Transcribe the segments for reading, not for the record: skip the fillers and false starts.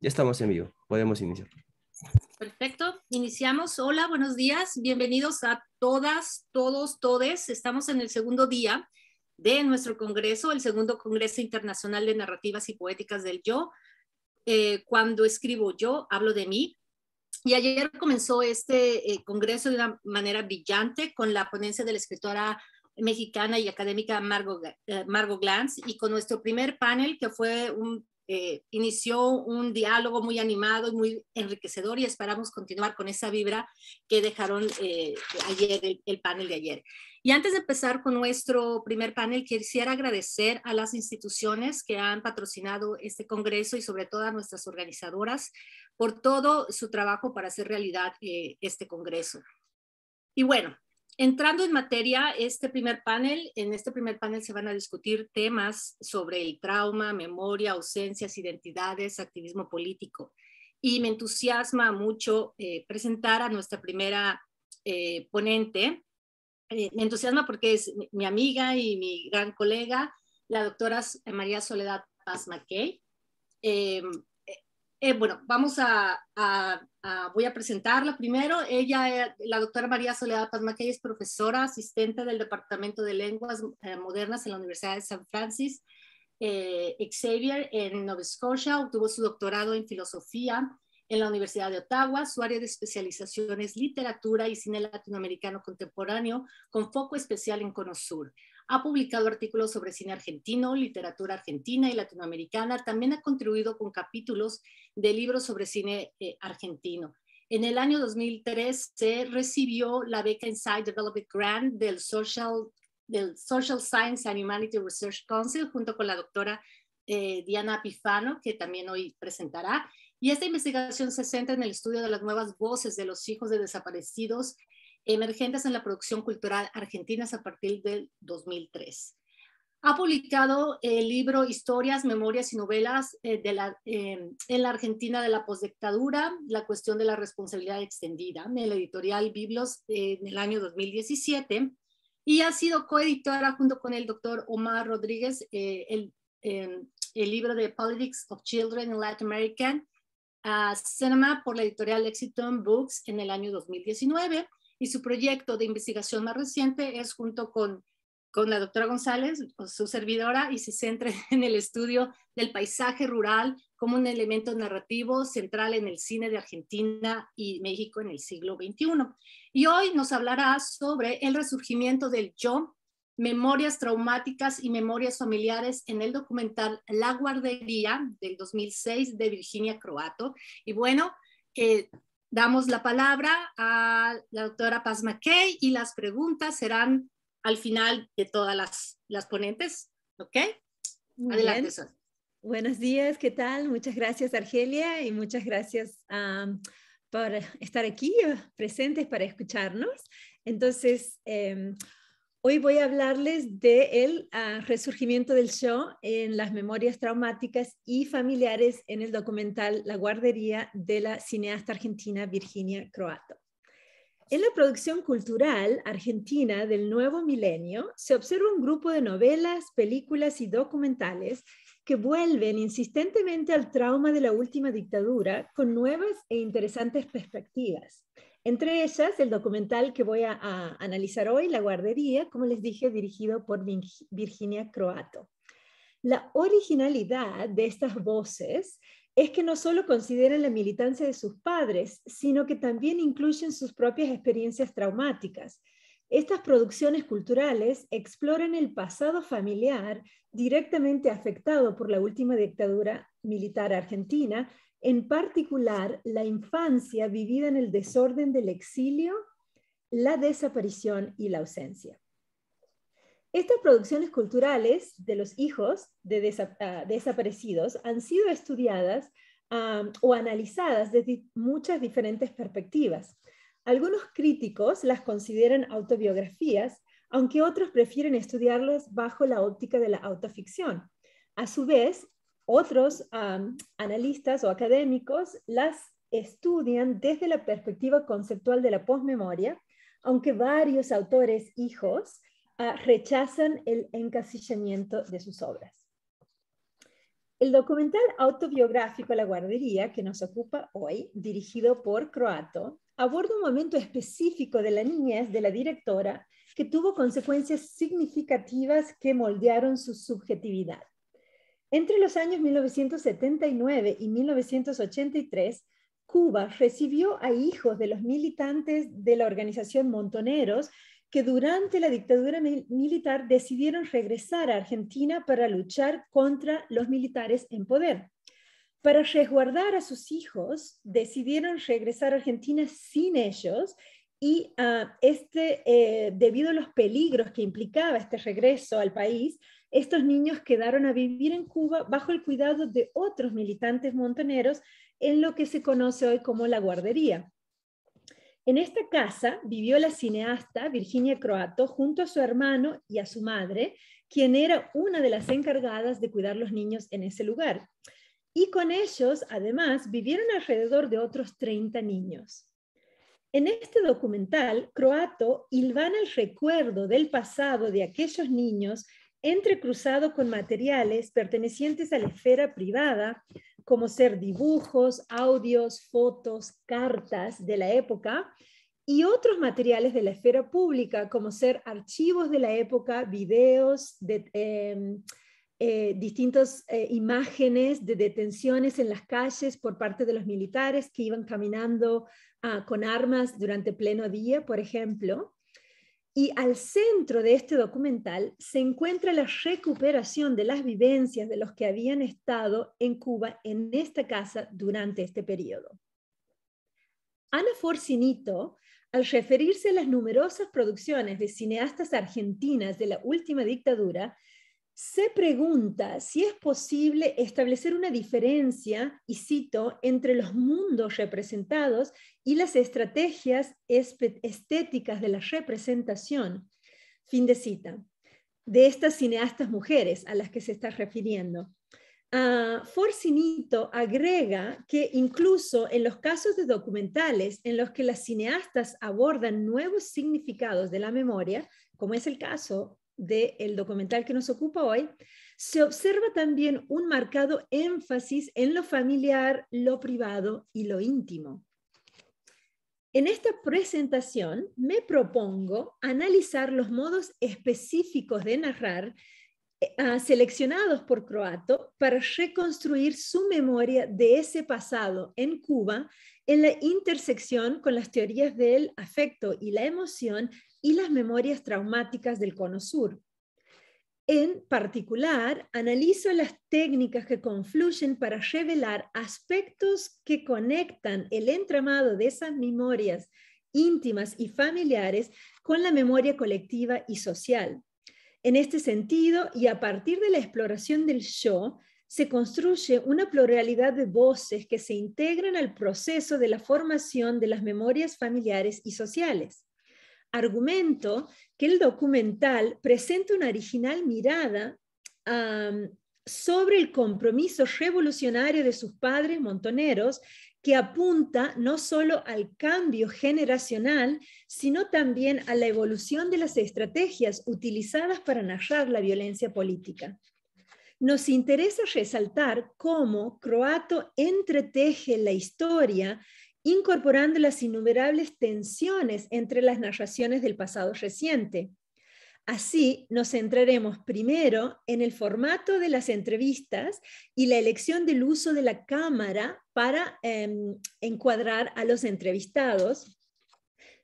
Ya estamos en vivo, podemos iniciar. Perfecto, iniciamos. Hola, buenos días, bienvenidos a todas, todos, todes. Estamos en el segundo día de nuestro congreso, el segundo Congreso Internacional de Narrativas y Poéticas del Yo. Cuando escribo yo, hablo de mí. Y ayer comenzó este congreso de una manera brillante con la ponencia de la escritora mexicana y académica Margot Glantz, y con nuestro primer panel, que fue inició un diálogo muy animado y muy enriquecedor, y esperamos continuar con esa vibra que dejaron ayer, el panel de ayer. Y antes de empezar con nuestro primer panel, quisiera agradecer a las instituciones que han patrocinado este congreso y sobre todo a nuestras organizadoras por todo su trabajo para hacer realidad este congreso. Y bueno, entrando en materia, en este primer panel se van a discutir temas sobre el trauma, memoria, ausencias, identidades, activismo político. Y me entusiasma mucho presentar a nuestra primera ponente. Me entusiasma porque es mi amiga y mi gran colega, la doctora María Soledad Paz Mackey. Bueno, voy a presentarla primero. Ella, la doctora María Soledad Paz Mackey, es profesora asistente del Departamento de Lenguas Modernas en la Universidad de San Francisco Xavier en Nova Scotia. Obtuvo su doctorado en filosofía en la Universidad de Ottawa. Su área de especialización es literatura y cine latinoamericano contemporáneo, con foco especial en Cono Sur. Ha publicado artículos sobre cine argentino, literatura argentina y latinoamericana. También ha contribuido con capítulos de libros sobre cine argentino. En el año 2003 se recibió la beca Inside Development Grant del Social Science and Humanity Research Council, junto con la doctora Diana Pifano, que también hoy presentará. Y esta investigación se centra en el estudio de las nuevas voces de los hijos de desaparecidos emergentes en la producción cultural argentina a partir del 2003. Ha publicado el libro Historias, Memorias y Novelas en la Argentina de la Postdictadura, la cuestión de la responsabilidad extendida, en el editorial Biblos en el año 2017, y ha sido coeditora junto con el doctor Omar Rodríguez el libro de Politics of Children in Latin American Cinema por la editorial Lexington Books en el año 2019, y su proyecto de investigación más reciente es junto con la doctora González, su servidora, y se centra en el estudio del paisaje rural como un elemento narrativo central en el cine de Argentina y México en el siglo XXI. Y hoy nos hablará sobre el resurgimiento del yo, memorias traumáticas y memorias familiares en el documental La Guardería del 2006 de Virginia Croato. Y bueno, damos la palabra a la doctora Paz Mackey y las preguntas serán al final de todas las ponentes. ¿Ok? Muy adelante, Sol. Buenos días, ¿qué tal? Muchas gracias, Argelia, y muchas gracias por estar aquí presentes para escucharnos. Entonces, hoy voy a hablarles del resurgimiento del yo en las memorias traumáticas y familiares en el documental La Guardería de la cineasta argentina Virginia Croato. En la producción cultural argentina del nuevo milenio se observa un grupo de novelas, películas y documentales que vuelven insistentemente al trauma de la última dictadura con nuevas e interesantes perspectivas. Entre ellas, el documental que voy a analizar hoy, La Guardería, como les dije, dirigido por Virginia Croato. La originalidad de estas voces es que no solo consideran la militancia de sus padres, sino que también incluyen sus propias experiencias traumáticas. Estas producciones culturales exploran el pasado familiar directamente afectado por la última dictadura militar argentina, en particular la infancia vivida en el desorden del exilio, la desaparición y la ausencia. Estas producciones culturales de los hijos de desaparecidos han sido estudiadas o analizadas desde muchas diferentes perspectivas. Algunos críticos las consideran autobiografías, aunque otros prefieren estudiarlas bajo la óptica de la autoficción. A su vez, otros analistas o académicos las estudian desde la perspectiva conceptual de la posmemoria, aunque varios autores hijos rechazan el encasillamiento de sus obras. El documental autobiográfico La guardería, que nos ocupa hoy, dirigido por Croatto, aborda un momento específico de la niñez de la directora que tuvo consecuencias significativas que moldearon su subjetividad. Entre los años 1979 y 1983, Cuba recibió a hijos de los militantes de la organización Montoneros que durante la dictadura militar decidieron regresar a Argentina para luchar contra los militares en poder. Para resguardar a sus hijos, decidieron regresar a Argentina sin ellos y debido a los peligros que implicaba este regreso al país, estos niños quedaron a vivir en Cuba bajo el cuidado de otros militantes montoneros en lo que se conoce hoy como la guardería. En esta casa vivió la cineasta Virginia Croatto junto a su hermano y a su madre, quien era una de las encargadas de cuidar los niños en ese lugar. Y con ellos, además, vivieron alrededor de otros 30 niños. En este documental, Croatto hilvana el recuerdo del pasado de aquellos niños entrecruzado con materiales pertenecientes a la esfera privada, como ser dibujos, audios, fotos, cartas de la época, y otros materiales de la esfera pública, como ser archivos de la época, videos, distintas imágenes de detenciones en las calles por parte de los militares que iban caminando con armas durante pleno día, por ejemplo. Y al centro de este documental se encuentra la recuperación de las vivencias de los que habían estado en Cuba en esta casa durante este periodo. Ana Forcinito, al referirse a las numerosas producciones de cineastas argentinas de la última dictadura, se pregunta si es posible establecer una diferencia, y cito, entre los mundos representados y las estrategias estéticas de la representación, fin de cita, de estas cineastas mujeres a las que se está refiriendo. Forcinito agrega que incluso en los casos de documentales en los que las cineastas abordan nuevos significados de la memoria, como es el caso del documental que nos ocupa hoy, se observa también un marcado énfasis en lo familiar, lo privado y lo íntimo. En esta presentación me propongo analizar los modos específicos de narrar seleccionados por Croatto para reconstruir su memoria de ese pasado en Cuba en la intersección con las teorías del afecto y la emoción y las memorias traumáticas del Cono Sur. En particular, analizo las técnicas que confluyen para revelar aspectos que conectan el entramado de esas memorias íntimas y familiares con la memoria colectiva y social. En este sentido, y a partir de la exploración del yo, se construye una pluralidad de voces que se integran al proceso de la formación de las memorias familiares y sociales. Argumento que el documental presenta una original mirada sobre el compromiso revolucionario de sus padres montoneros, que apunta no solo al cambio generacional, sino también a la evolución de las estrategias utilizadas para narrar la violencia política. Nos interesa resaltar cómo Croatto entreteje la historia, incorporando las innumerables tensiones entre las narraciones del pasado reciente. Así, nos centraremos primero en el formato de las entrevistas y la elección del uso de la cámara para encuadrar a los entrevistados.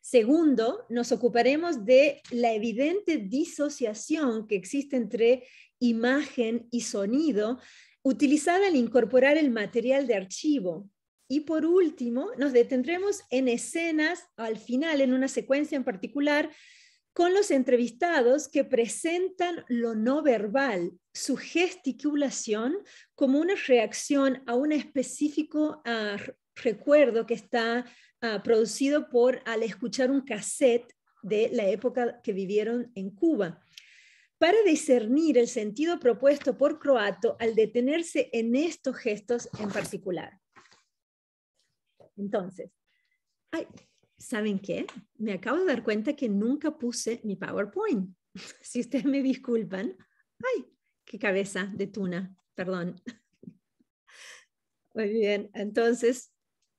Segundo, nos ocuparemos de la evidente disociación que existe entre imagen y sonido, utilizada al incorporar el material de archivo. Y por último, nos detendremos en escenas, al final, en una secuencia en particular, con los entrevistados que presentan lo no verbal, su gesticulación, como una reacción a un específico recuerdo que está producido al escuchar un cassette de la época que vivieron en Cuba, para discernir el sentido propuesto por Croatto al detenerse en estos gestos en particular. Entonces, ¿saben qué? Me acabo de dar cuenta que nunca puse mi PowerPoint. Si ustedes me disculpan. ¡Ay! ¡Qué cabeza de tuna! Perdón. Muy bien, entonces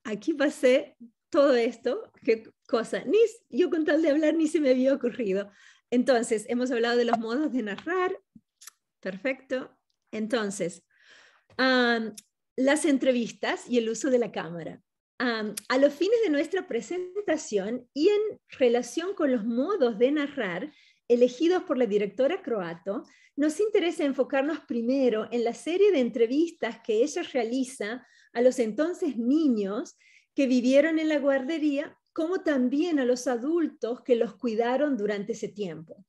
aquí pasé todo esto, qué cosa, yo con tal de hablar ni se me había ocurrido. Entonces, hemos hablado de los modos de narrar, perfecto. Entonces, las entrevistas y el uso de la cámara. A los fines de nuestra presentación y en relación con los modos de narrar elegidos por la directora croata, nos interesa enfocarnos primero en la serie de entrevistas que ella realiza a los entonces niños que vivieron en la guardería, como también a los adultos que los cuidaron durante ese tiempo.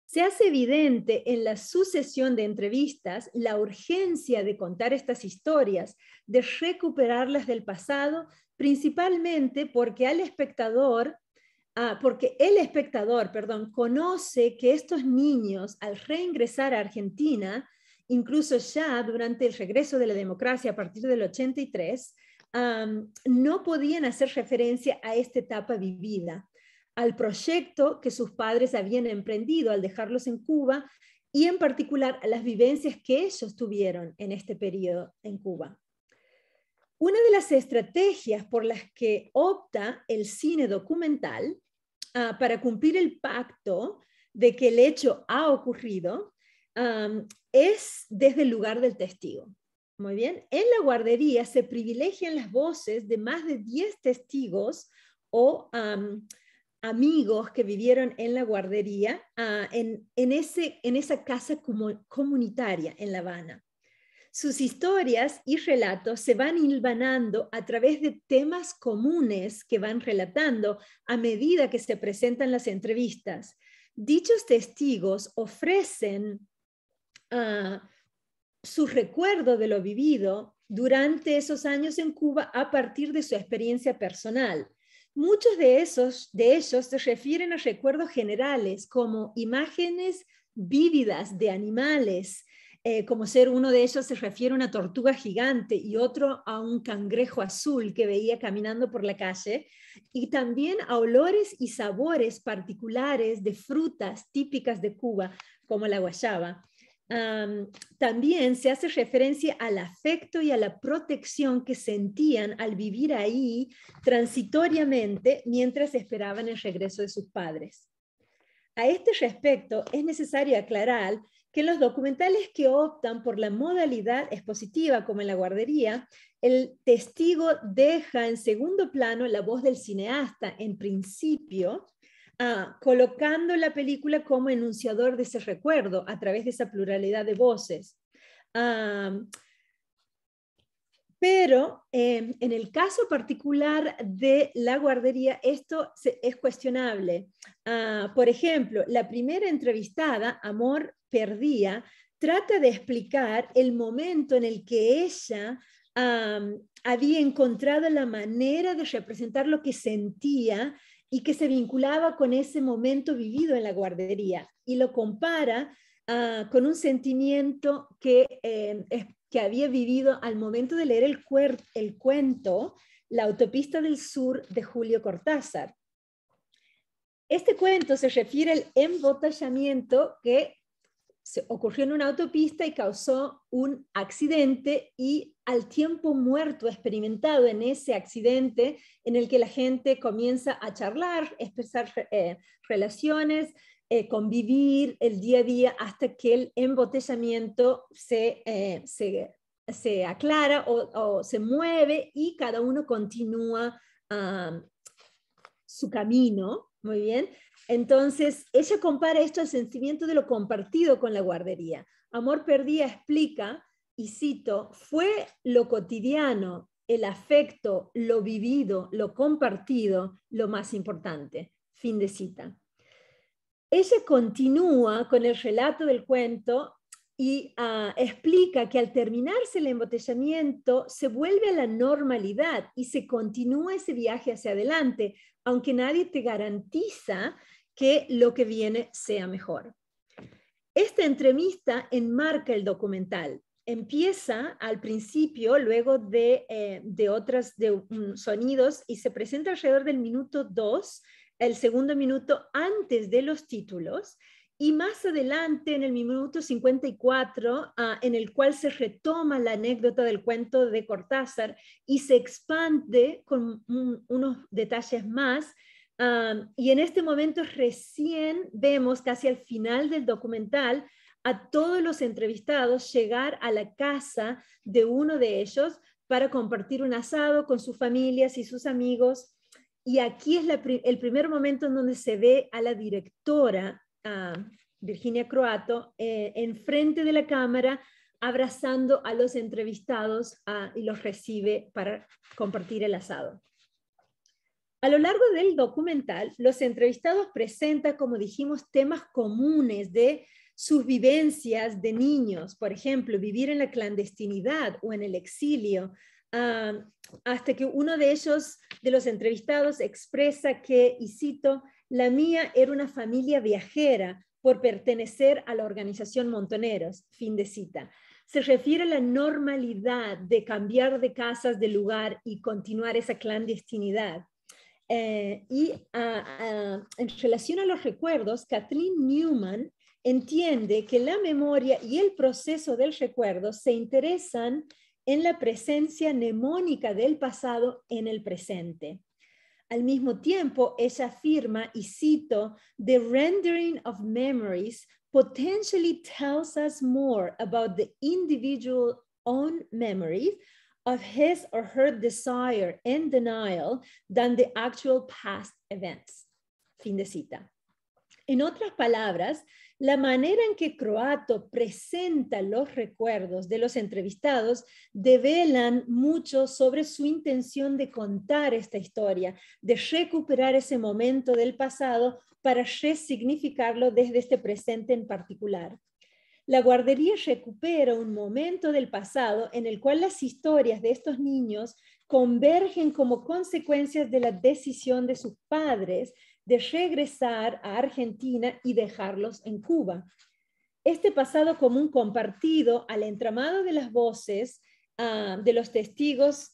Se hace evidente en la sucesión de entrevistas la urgencia de contar estas historias, de recuperarlas del pasado, principalmente porque el espectador, conoce que estos niños, al reingresar a Argentina, incluso ya durante el regreso de la democracia a partir del 83, no podían hacer referencia a esta etapa vivida, al proyecto que sus padres habían emprendido al dejarlos en Cuba y en particular a las vivencias que ellos tuvieron en este periodo en Cuba. Una de las estrategias por las que opta el cine documental para cumplir el pacto de que el hecho ha ocurrido es desde el lugar del testigo. Muy bien, en la guardería se privilegian las voces de más de 10 testigos o amigos que vivieron en la guardería en esa casa comunitaria en La Habana. Sus historias y relatos se van hilvanando a través de temas comunes que van relatando a medida que se presentan las entrevistas. Dichos testigos ofrecen su recuerdo de lo vivido durante esos años en Cuba a partir de su experiencia personal. Muchos de ellos se refieren a recuerdos generales como imágenes vívidas de animales, como ser uno de ellos se refiere a una tortuga gigante y otro a un cangrejo azul que veía caminando por la calle, y también a olores y sabores particulares de frutas típicas de Cuba, como la guayaba. También se hace referencia al afecto y a la protección que sentían al vivir ahí transitoriamente mientras esperaban el regreso de sus padres. A este respecto, es necesario aclarar que los documentales que optan por la modalidad expositiva, como en la guardería, el testigo deja en segundo plano la voz del cineasta, en principio, colocando la película como enunciador de ese recuerdo a través de esa pluralidad de voces. Pero en el caso particular de la guardería, esto es cuestionable. Por ejemplo, la primera entrevistada, Amor Perdía, trata de explicar el momento en el que ella había encontrado la manera de representar lo que sentía y que se vinculaba con ese momento vivido en la guardería, y lo compara con un sentimiento que había vivido al momento de leer el cuento La autopista del sur de Julio Cortázar. Este cuento se refiere al embotellamiento que ocurrió en una autopista y causó un accidente, y al tiempo muerto experimentado en ese accidente, en el que la gente comienza a charlar, expresar relaciones, convivir el día a día hasta que el embotellamiento se aclara o se mueve y cada uno continúa su camino. Muy bien. Entonces, ella compara esto al sentimiento de lo compartido con la guardería. Amor Perdía explica, y cito, fue lo cotidiano, el afecto, lo vivido, lo compartido, lo más importante. Fin de cita. Ella continúa con el relato del cuento y explica que al terminarse el embotellamiento se vuelve a la normalidad y se continúa ese viaje hacia adelante, aunque nadie te garantiza que lo que viene sea mejor. Esta entrevista enmarca el documental. Empieza al principio, luego de sonidos, y se presenta alrededor del minuto 2, el segundo minuto antes de los títulos, Y más adelante, en el minuto 54, en el cual se retoma la anécdota del cuento de Cortázar y se expande con unos detalles más. Y en este momento recién vemos, casi al final del documental, a todos los entrevistados llegar a la casa de uno de ellos para compartir un asado con sus familias y sus amigos. Y aquí es el primer momento en donde se ve a la directora, Virginia Croatto, enfrente de la cámara, abrazando a los entrevistados y los recibe para compartir el asado. A lo largo del documental, los entrevistados presentan, como dijimos, temas comunes de sus vivencias de niños, por ejemplo, vivir en la clandestinidad o en el exilio, hasta que uno de ellos, de los entrevistados, expresa que, y cito, la mía era una familia viajera por pertenecer a la organización Montoneros, fin de cita. Se refiere a la normalidad de cambiar de casas, de lugar y continuar esa clandestinidad. En relación a los recuerdos, Kathleen Newman entiende que la memoria y el proceso del recuerdo se interesan en la presencia mnemónica del pasado en el presente. Al mismo tiempo, ella afirma, y cito, "The rendering of memories potentially tells us more about the individual's own memories of his or her desire and denial than the actual past events." Fin de cita. En otras palabras, la manera en que Croatto presenta los recuerdos de los entrevistados develan mucho sobre su intención de contar esta historia, de recuperar ese momento del pasado para resignificarlo desde este presente en particular. La guardería recupera un momento del pasado en el cual las historias de estos niños convergen como consecuencias de la decisión de sus padres de regresar a Argentina y dejarlos en Cuba. Este pasado común compartido al entramado de las voces de los testigos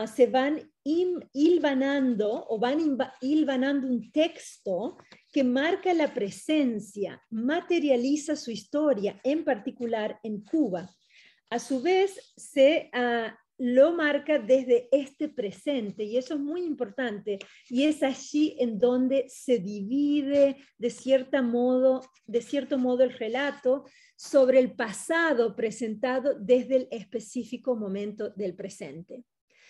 se van hilvanando o van hilvanando un texto que marca la presencia, materializa su historia, en particular en Cuba. A su vez, se lo marca desde este presente, y eso es muy importante, y es allí en donde se divide de cierto modo el relato sobre el pasado presentado desde el específico momento del presente.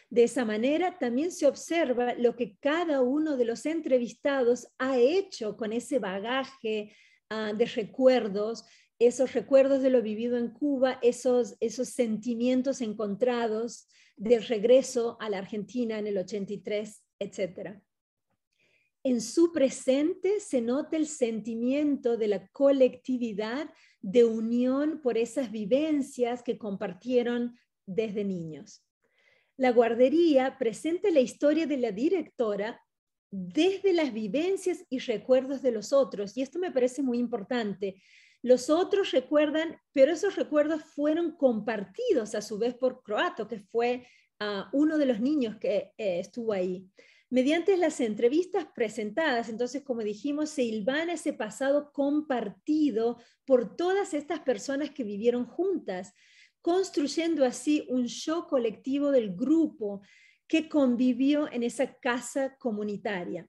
De esa manera también se observa lo que cada uno de los entrevistados ha hecho con ese bagaje de recuerdos, esos recuerdos de lo vivido en Cuba, esos sentimientos encontrados del regreso a la Argentina en el 83, etc. En su presente se nota el sentimiento de la colectividad, de unión por esas vivencias que compartieron desde niños. La guardería presenta la historia de la directora desde las vivencias y recuerdos de los otros, y esto me parece muy importante. Los otros recuerdan, pero esos recuerdos fueron compartidos a su vez por Croatto, que fue uno de los niños que estuvo ahí. Mediante las entrevistas presentadas, entonces, como dijimos, se hilvana ese pasado compartido por todas estas personas que vivieron juntas, construyendo así un yo colectivo del grupo que convivió en esa casa comunitaria.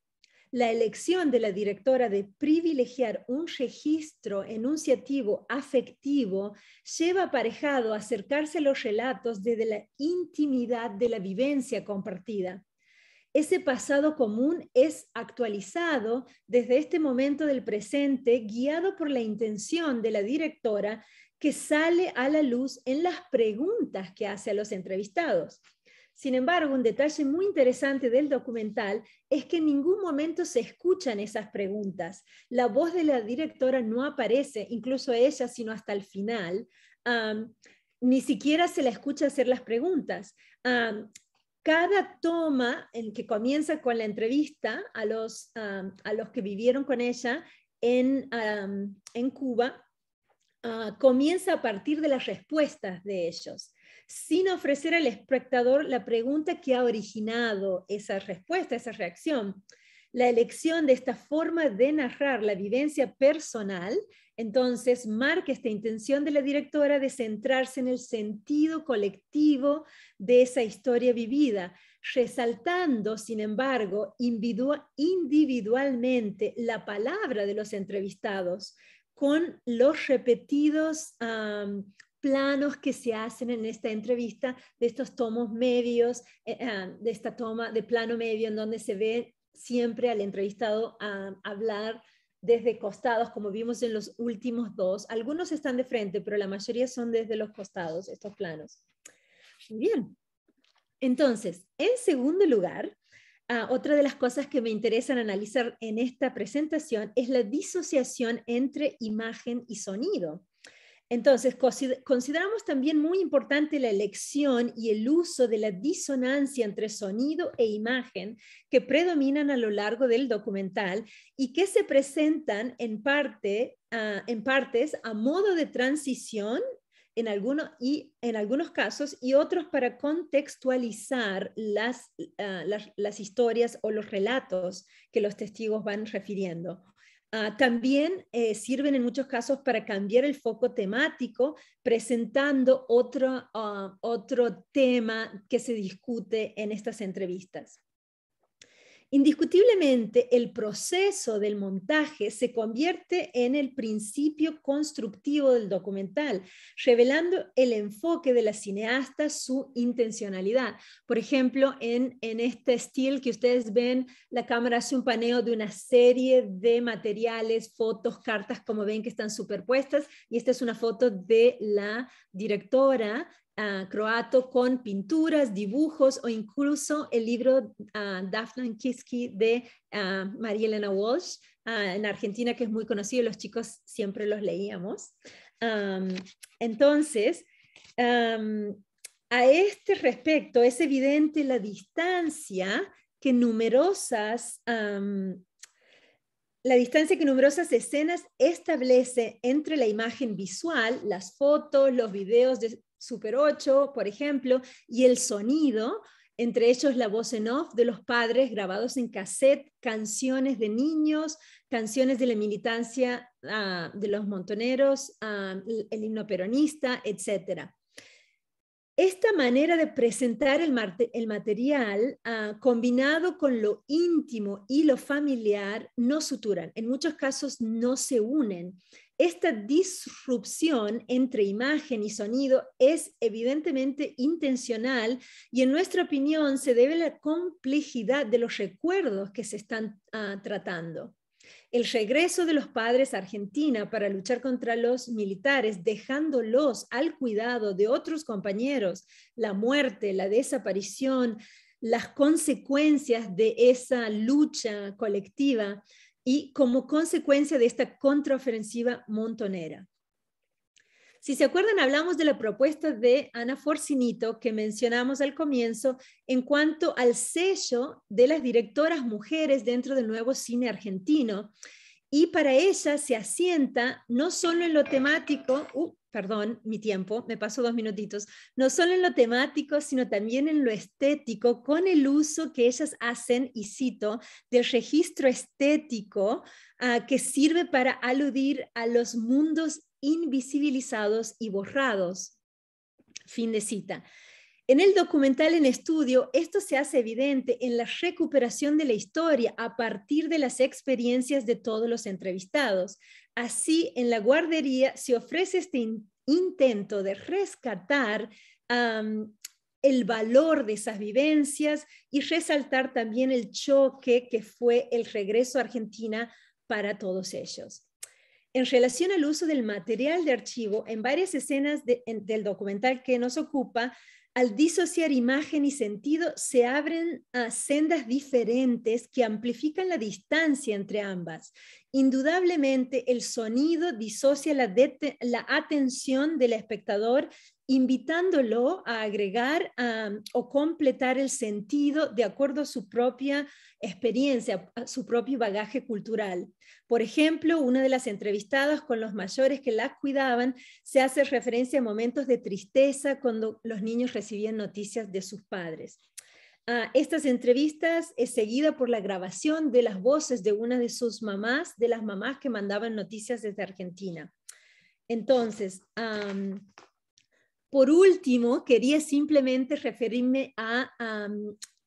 La elección de la directora de privilegiar un registro enunciativo afectivo lleva aparejado a acercarse a los relatos desde la intimidad de la vivencia compartida. Ese pasado común es actualizado desde este momento del presente, guiado por la intención de la directora que sale a la luz en las preguntas que hace a los entrevistados. Sin embargo, un detalle muy interesante del documental es que en ningún momento se escuchan esas preguntas. La voz de la directora no aparece, incluso ella, sino hasta el final. Ni siquiera se la escucha hacer las preguntas. Cada toma en que comienza con la entrevista a los que vivieron con ella en Cuba, comienza a partir de las respuestas de ellos, sin ofrecer al espectador la pregunta que ha originado esa respuesta, esa reacción. La elección de esta forma de narrar la vivencia personal Entonces, marca esta intención de la directora de centrarse en el sentido colectivo de esa historia vivida, resaltando, sin embargo, individualmente la palabra de los entrevistados con los repetidos planos que se hacen en esta entrevista, de estos tomos medios, de esta toma de plano medio en donde se ve siempre al entrevistado hablar desde costados, como vimos en los últimos dos. Algunos están de frente, pero la mayoría son desde los costados, estos planos. Muy bien. Entonces, en segundo lugar, otra de las cosas que me interesan analizar en esta presentación es la disociación entre imagen y sonido. Entonces, consideramos también muy importante la elección y el uso de la disonancia entre sonido e imagen que predominan a lo largo del documental y que se presentan en partes a modo de transición en algunos casos y otros para contextualizar las historias o los relatos que los testigos van refiriendo. También sirven en muchos casos para cambiar el foco temático, presentando otro tema que se discute en estas entrevistas. Indiscutiblemente, el proceso del montaje se convierte en el principio constructivo del documental, revelando el enfoque de la cineasta, su intencionalidad. Por ejemplo, en este estilo que ustedes ven, la cámara hace un paneo de una serie de materiales, fotos, cartas, como ven que están superpuestas, y esta es una foto de la directora croato con pinturas, dibujos o incluso el libro Daphne Kiski de María Elena Walsh en Argentina, que es muy conocido, los chicos siempre los leíamos. Entonces, a este respecto es evidente la distancia que numerosas escenas establece entre la imagen visual, las fotos, los videos de Super 8, por ejemplo, y el sonido, entre ellos la voz en off de los padres grabados en cassette, canciones de niños, canciones de la militancia de los montoneros, el himno peronista, etc. Esta manera de presentar el material combinado con lo íntimo y lo familiar no suturan, en muchos casos no se unen. Esta disrupción entre imagen y sonido es evidentemente intencional y en nuestra opinión se debe a la complejidad de los recuerdos que se están tratando. El regreso de los padres a Argentina para luchar contra los militares, dejándolos al cuidado de otros compañeros, la muerte, la desaparición, las consecuencias de esa lucha colectiva y como consecuencia de esta contraofensiva montonera. Si se acuerdan, hablamos de la propuesta de Ana Forcinito que mencionamos al comienzo en cuanto al sello de las directoras mujeres dentro del nuevo cine argentino. Y para ella se asienta no solo en lo temático, perdón, mi tiempo, me paso 2 minutitos, no solo en lo temático, sino también en lo estético, con el uso que ellas hacen, y cito, del registro estético que sirve para aludir a los mundos invisibilizados y borrados. Fin de cita. En el documental en estudio, esto se hace evidente en la recuperación de la historia a partir de las experiencias de todos los entrevistados. Así, en La guardería se ofrece este intento de rescatar el valor de esas vivencias y resaltar también el choque que fue el regreso a Argentina para todos ellos. En relación al uso del material de archivo, en varias escenas del documental que nos ocupa, al disociar imagen y sentido, se abren sendas diferentes que amplifican la distancia entre ambas. Indudablemente, el sonido disocia la atención del espectador, invitándolo a agregar o completar el sentido de acuerdo a su propia experiencia, a su propio bagaje cultural. Por ejemplo, una de las entrevistadas con los mayores que las cuidaban se hace referencia a momentos de tristeza cuando los niños recibían noticias de sus padres. Estas entrevistas es seguida por la grabación de las voces de una de sus mamás, de las mamás que mandaban noticias desde Argentina. Entonces, por último, quería simplemente referirme a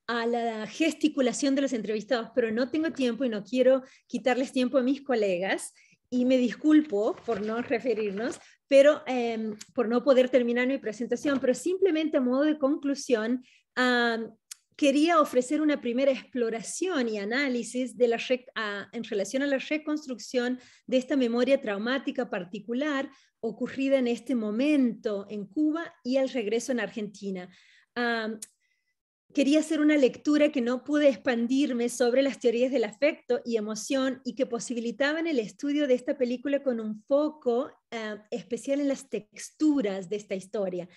la gesticulación de los entrevistados, pero no tengo tiempo y no quiero quitarles tiempo a mis colegas, y me disculpo por no referirnos, pero por no poder terminar mi presentación, pero simplemente a modo de conclusión, quería ofrecer una primera exploración y análisis de en relación a la reconstrucción de esta memoria traumática particular ocurrida en este momento en Cuba y al regreso en Argentina. Quería hacer una lectura que no pude expandirme sobre las teorías del afecto y emoción y que posibilitaban el estudio de esta película con un foco especial en las texturas de esta historia.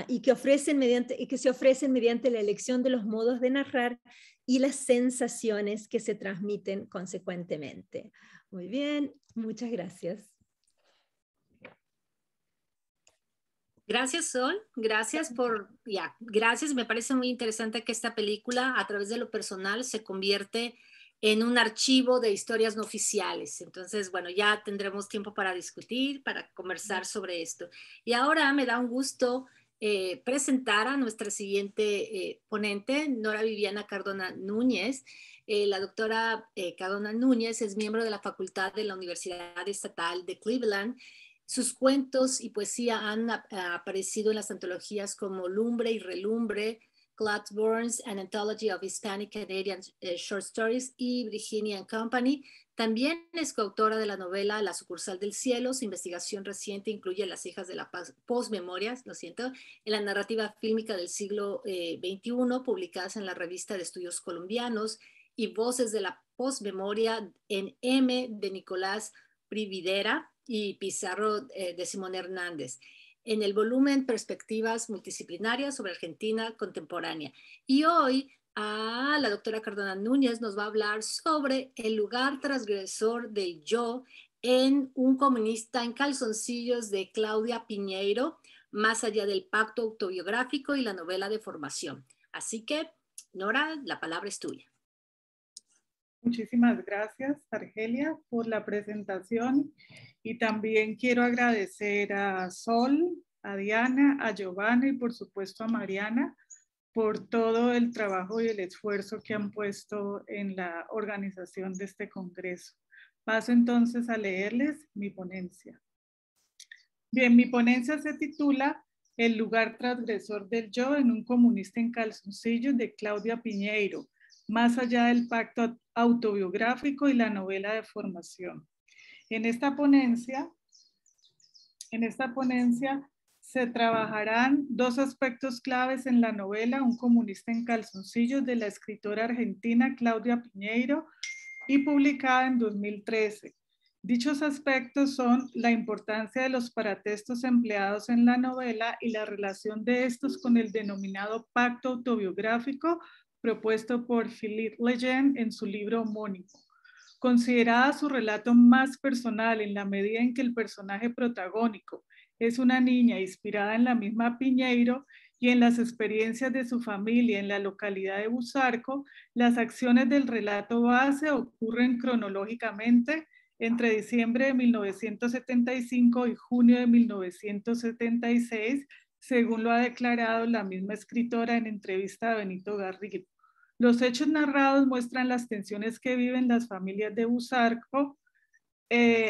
Y que se ofrecen mediante la elección de los modos de narrar y las sensaciones que se transmiten consecuentemente. Muy bien, muchas gracias. Gracias, Sol. Gracias gracias. Me parece muy interesante que esta película, a través de lo personal, se convierte en un archivo de historias no oficiales. Entonces, bueno, ya tendremos tiempo para discutir, para conversar sobre esto. Y ahora me da un gusto presentar a nuestra siguiente ponente, Nora Viviana Cardona Núñez. La doctora Cardona Núñez es miembro de la Facultad de la Universidad Estatal de Cleveland. Sus cuentos y poesía han aparecido en las antologías como Lumbre y Relumbre, Claude Burns, An Anthology of Hispanic Canadian Short Stories y Virginia and Company. También es coautora de la novela La sucursal del cielo. Su investigación reciente incluye Las hijas de la posmemoria, en la narrativa fílmica del siglo XXI, publicadas en la revista de estudios colombianos, y Voces de la posmemoria en M de Nicolás Prividera y Pizarro de Simón Hernández, en el volumen Perspectivas Multidisciplinarias sobre Argentina Contemporánea. Y hoy la doctora Cardona Núñez nos va a hablar sobre el lugar transgresor del yo en Un comunista en calzoncillos, de Claudia Piñeiro, más allá del pacto autobiográfico y la novela de formación. Así que, Nora, la palabra es tuya. Muchísimas gracias, Argelia, por la presentación, y también quiero agradecer a Sol, a Diana, a Giovanna y por supuesto a Mariana por todo el trabajo y el esfuerzo que han puesto en la organización de este congreso. Paso entonces a leerles mi ponencia. Bien, mi ponencia se titula El lugar transgresor del yo en un comunista en calzoncillos, de Claudia Piñeiro, más allá del pacto autobiográfico y la novela de formación. En esta ponencia se trabajarán dos aspectos claves en la novela Un comunista en calzoncillos, de la escritora argentina Claudia Piñeiro y publicada en 2013. Dichos aspectos son la importancia de los paratextos empleados en la novela y la relación de estos con el denominado pacto autobiográfico propuesto por Philippe Legend en su libro homónimo. Considerada su relato más personal en la medida en que el personaje protagónico es una niña inspirada en la misma Piñeiro y en las experiencias de su familia en la localidad de Busarco, las acciones del relato base ocurren cronológicamente entre diciembre de 1975 y junio de 1976, según lo ha declarado la misma escritora en entrevista a Benito Garrido. Los hechos narrados muestran las tensiones que viven las familias de Busarco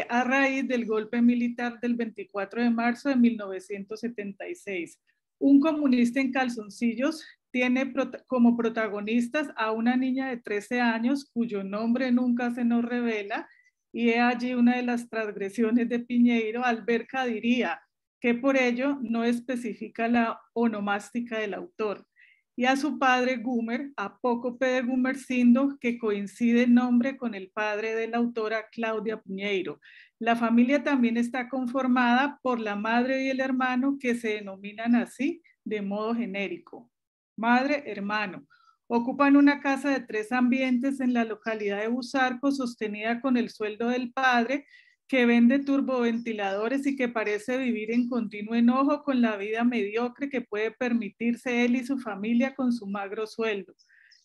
a raíz del golpe militar del 24 de marzo de 1976. Un comunista en calzoncillos tiene como protagonistas a una niña de 13 años cuyo nombre nunca se nos revela, y he allí una de las transgresiones de Piñeiro al ver Cadiría, que por ello no especifica la onomástica del autor, y a su padre Gumer, Apócope de Gumersindo, que coincide en nombre con el padre de la autora Claudia Piñeiro. La familia también está conformada por la madre y el hermano, que se denominan así de modo genérico. Madre, hermano. Ocupan una casa de 3 ambientes en la localidad de Busarco, sostenida con el sueldo del padre, que vende turboventiladores y que parece vivir en continuo enojo con la vida mediocre que puede permitirse él y su familia con su magro sueldo.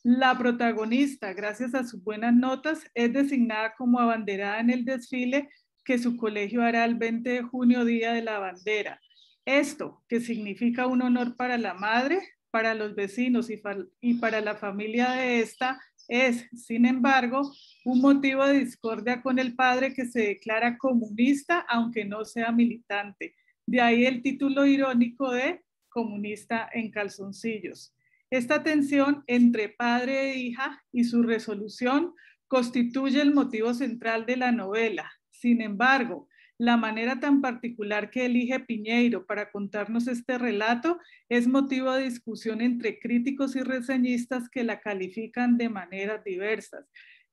La protagonista, gracias a sus buenas notas, es designada como abanderada en el desfile que su colegio hará el 20 de junio, Día de la Bandera. Esto, que significa un honor para la madre, para los vecinos y para la familia de esta, es, sin embargo, un motivo de discordia con el padre que se declara comunista, aunque no sea militante. De ahí el título irónico de Comunista en calzoncillos. Esta tensión entre padre e hija y su resolución constituye el motivo central de la novela. Sin embargo, la manera tan particular que elige Piñeiro para contarnos este relato es motivo de discusión entre críticos y reseñistas que la califican de maneras diversas.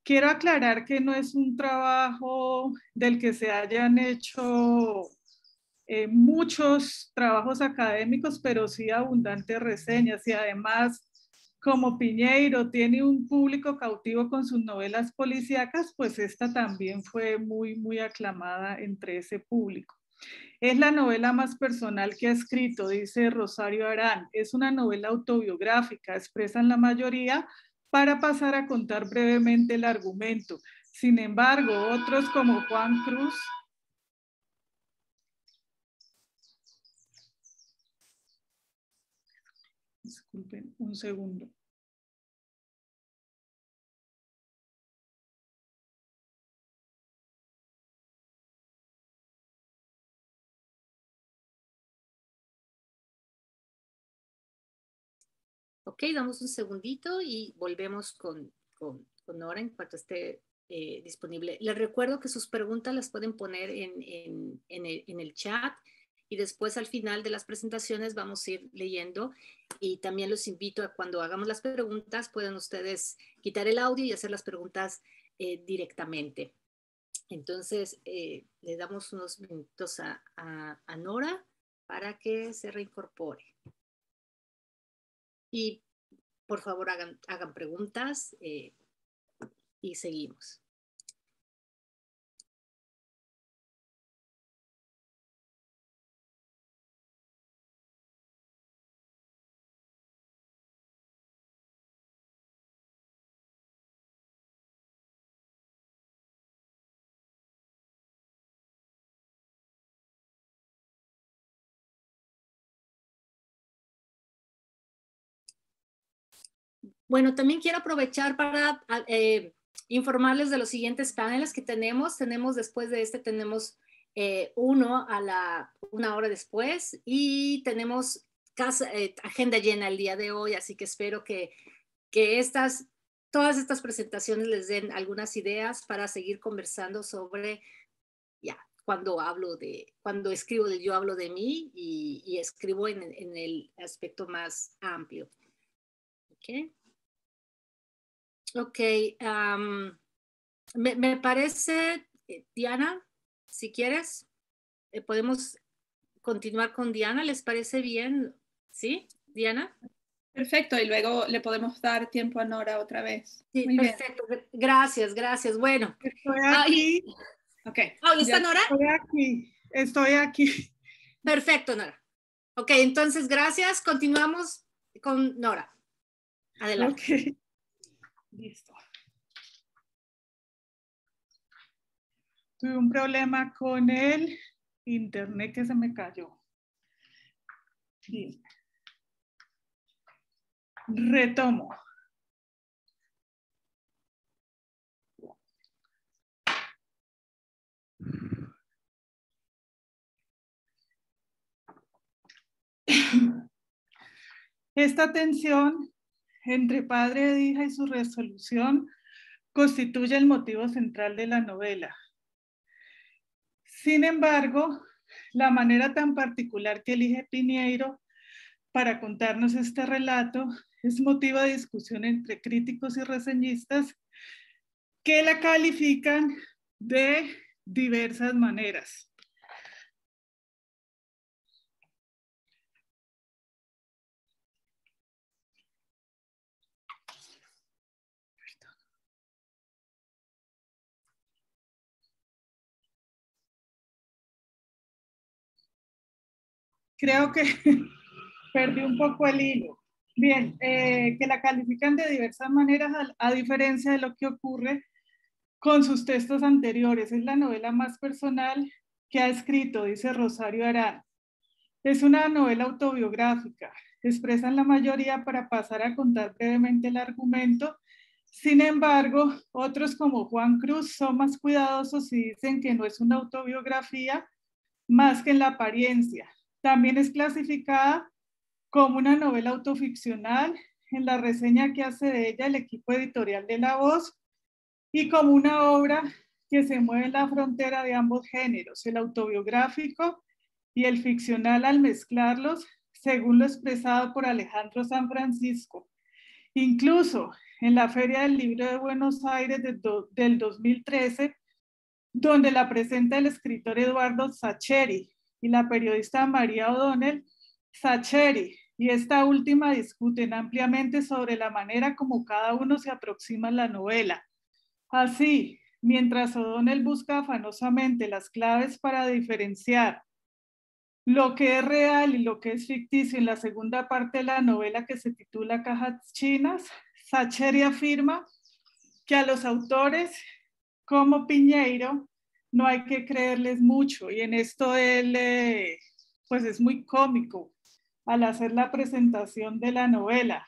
Quiero aclarar que no es un trabajo del que se hayan hecho muchos trabajos académicos, pero sí abundantes reseñas, y además, como Piñeiro tiene un público cautivo con sus novelas policíacas, pues esta también fue muy aclamada entre ese público. Es la novela más personal que ha escrito, dice Rosario Arán. Es una novela autobiográfica, expresa en la mayoría, para pasar a contar brevemente el argumento. Sin embargo, otros como Juan Cruz disculpen un segundo. Ok, damos un segundito y volvemos con Nora en cuanto esté disponible. Les recuerdo que sus preguntas las pueden poner en el chat y después al final de las presentaciones vamos a ir leyendo, y también los invito a cuando hagamos las preguntas pueden ustedes quitar el audio y hacer las preguntas directamente. Entonces, le damos unos minutos a Nora para que se reincorpore. Y por favor hagan preguntas y seguimos. Bueno, también quiero aprovechar para informarles de los siguientes paneles que tenemos. Después de este, tenemos uno una hora después, y tenemos agenda llena el día de hoy, así que espero que todas estas presentaciones les den algunas ideas para seguir conversando sobre, cuando escribo yo hablo de mí y escribo en el aspecto más amplio. ¿Ok? Ok, me parece, Diana, si quieres, podemos continuar con Diana, ¿les parece bien? ¿Sí, Diana? Perfecto, y luego le podemos dar tiempo a Nora otra vez. Sí, muy perfecto. Bien. Gracias. Bueno. Estoy aquí. Okay. ¿Está Nora? Estoy aquí. Perfecto, Nora. Ok, entonces gracias. Continuamos con Nora. Adelante. Ok. Listo. Tuve un problema con el internet que se me cayó. Bien. Retomo. Esta tensión entre padre e hija y su resolución constituye el motivo central de la novela. Sin embargo, la manera tan particular que elige Piñeiro para contarnos este relato es motivo de discusión entre críticos y reseñistas que la califican de diversas maneras. creo que perdí un poco el hilo. Bien, que la califican de diversas maneras a diferencia de lo que ocurre con sus textos anteriores. Es la novela más personal que ha escrito, dice Rosario Arán. Es una novela autobiográfica. Expresan la mayoría para pasar a contar brevemente el argumento. Sin embargo, otros como Juan Cruz son más cuidadosos y dicen que no es una autobiografía más que en la apariencia. También es clasificada como una novela autoficcional en la reseña que hace de ella el equipo editorial de La Voz y como una obra que se mueve en la frontera de ambos géneros, el autobiográfico y el ficcional al mezclarlos, según lo expresado por Alejandro San Francisco. Incluso en la Feria del Libro de Buenos Aires del 2013, donde la presenta el escritor Eduardo Sacheri y la periodista María O'Donnell, Sacheri y esta última discuten ampliamente sobre la manera como cada uno se aproxima a la novela. Así, mientras O'Donnell busca afanosamente las claves para diferenciar lo que es real y lo que es ficticio en la segunda parte de la novela que se titula Cajas Chinas, Sacheri afirma que a los autores como Piñeiro no hay que creerles mucho, y en esto él pues es muy cómico al hacer la presentación de la novela,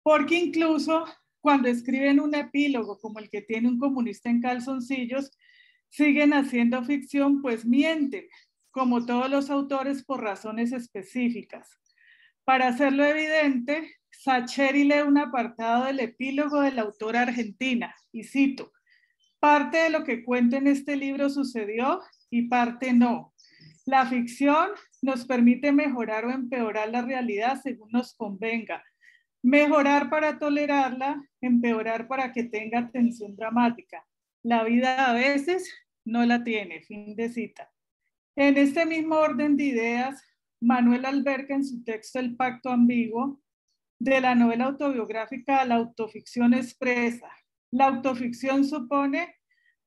porque incluso cuando escriben un epílogo como el que tiene Un comunista en calzoncillos, siguen haciendo ficción, pues mienten, como todos los autores, por razones específicas. Para hacerlo evidente, Sacheri lee un apartado del epílogo de la autora argentina, y cito: parte de lo que cuento en este libro sucedió y parte no. La ficción nos permite mejorar o empeorar la realidad según nos convenga. Mejorar para tolerarla, empeorar para que tenga tensión dramática. La vida a veces no la tiene. Fin de cita. En este mismo orden de ideas, Manuel Alberca, en su texto El pacto ambiguo, de la novela autobiográfica a la autoficción, expresa: la autoficción supone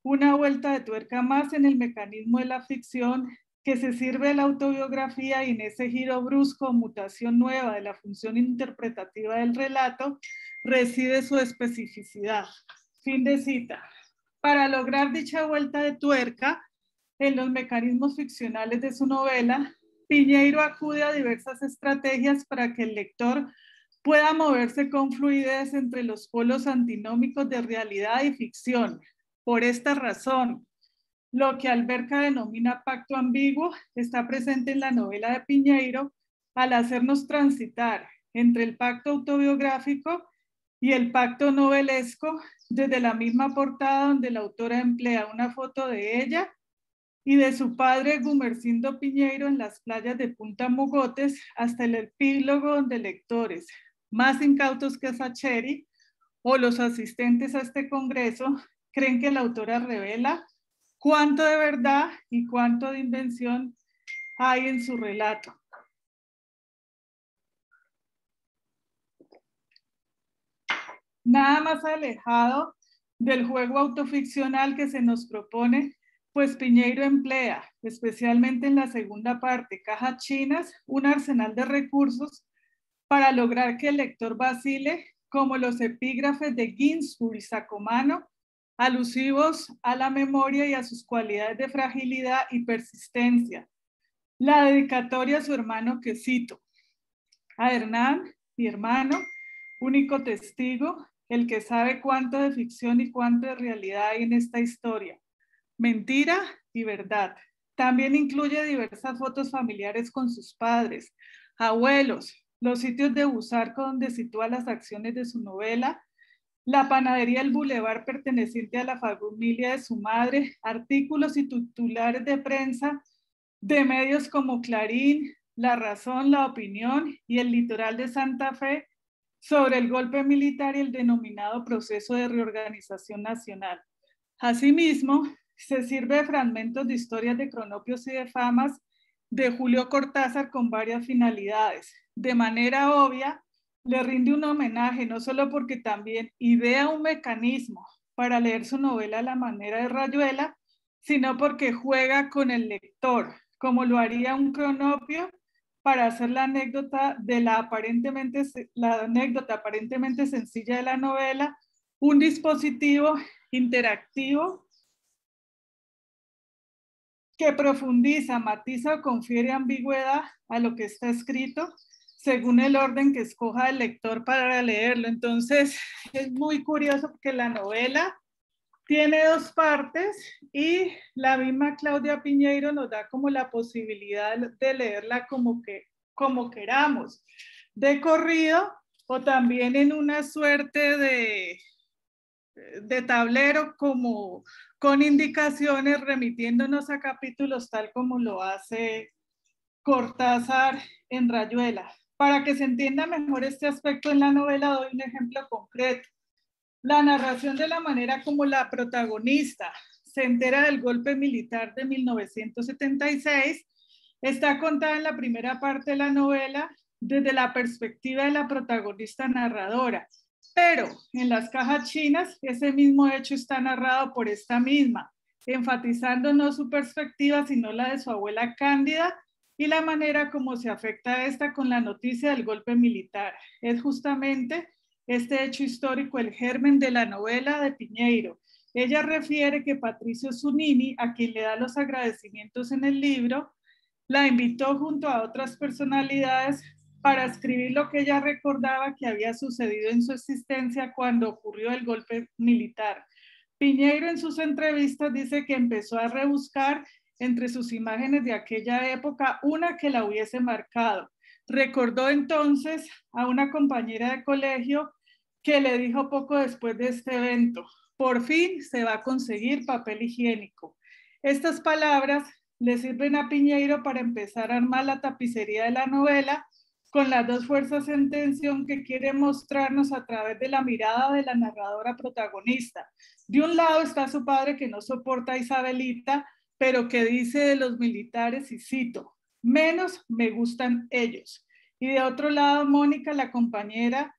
una vuelta de tuerca más en el mecanismo de la ficción, que se sirve de la autobiografía, y en ese giro brusco o mutación nueva de la función interpretativa del relato reside su especificidad. Fin de cita. Para lograr dicha vuelta de tuerca en los mecanismos ficcionales de su novela, Piñeiro acude a diversas estrategias para que el lector pueda moverse con fluidez entre los polos antinómicos de realidad y ficción. Por esta razón, lo que Alberca denomina pacto ambiguo está presente en la novela de Piñeiro al hacernos transitar entre el pacto autobiográfico y el pacto novelesco, desde la misma portada donde la autora emplea una foto de ella y de su padre Gumersindo Piñeiro en las playas de Punta Mogotes, hasta el epílogo donde lectores más incautos que Sacheri o los asistentes a este congreso creen que la autora revela cuánto de verdad y cuánto de invención hay en su relato. Nada más alejado del juego autoficcional que se nos propone, pues Piñeiro emplea, especialmente en la segunda parte, Cajas Chinas, un arsenal de recursos para lograr que el lector vacile, como los epígrafes de Ginsburg y Sacomano, alusivos a la memoria y a sus cualidades de fragilidad y persistencia. La dedicatoria a su hermano, que cito: a Hernán, mi hermano, único testigo, el que sabe cuánto de ficción y cuánto de realidad hay en esta historia, mentira y verdad. También incluye diversas fotos familiares con sus padres, abuelos, los sitios de Busarco donde sitúa las acciones de su novela, la panadería del Boulevard perteneciente a la familia de su madre, artículos y titulares de prensa de medios como Clarín, La Razón, La Opinión y El Litoral de Santa Fe sobre el golpe militar y el denominado proceso de reorganización nacional. Asimismo, se sirve de fragmentos de historias de cronopios y de famas de Julio Cortázar con varias finalidades. De manera obvia, le rinde un homenaje, no solo porque también idea un mecanismo para leer su novela a la manera de Rayuela, sino porque juega con el lector, como lo haría un cronopio para hacer la anécdota aparentemente sencilla de la novela, un dispositivo interactivo que profundiza, matiza o confiere ambigüedad a lo que está escrito según el orden que escoja el lector para leerlo. Entonces, es muy curioso porque la novela tiene dos partes y la misma Claudia Piñeiro nos da como la posibilidad de leerla como queramos, de corrido o también en una suerte de tablero como con indicaciones remitiéndonos a capítulos tal como lo hace Cortázar en Rayuela. Para que se entienda mejor este aspecto en la novela, doy un ejemplo concreto. La narración de la manera como la protagonista se entera del golpe militar de 1976 está contada en la primera parte de la novela desde la perspectiva de la protagonista narradora, pero en Las cajas chinas ese mismo hecho está narrado por esta misma, enfatizando no su perspectiva sino la de su abuela Cándida y la manera como se afecta esta con la noticia del golpe militar. Es justamente este hecho histórico el germen de la novela de Piñeiro. Ella refiere que Patricio Zunini, a quien le da los agradecimientos en el libro, la invitó junto a otras personalidades para escribir lo que ella recordaba que había sucedido en su existencia cuando ocurrió el golpe militar. Piñeiro en sus entrevistas dice que empezó a rebuscar entre sus imágenes de aquella época una que la hubiese marcado. Recordó entonces a una compañera de colegio que le dijo poco después de este evento: por fin se va a conseguir papel higiénico. Estas palabras le sirven a Piñeiro para empezar a armar la tapicería de la novela con las dos fuerzas en tensión que quiere mostrarnos a través de la mirada de la narradora protagonista. De un lado está su padre que no soporta a Isabelita, pero que dice de los militares, y cito, menos me gustan ellos. Y de otro lado, Mónica, la compañera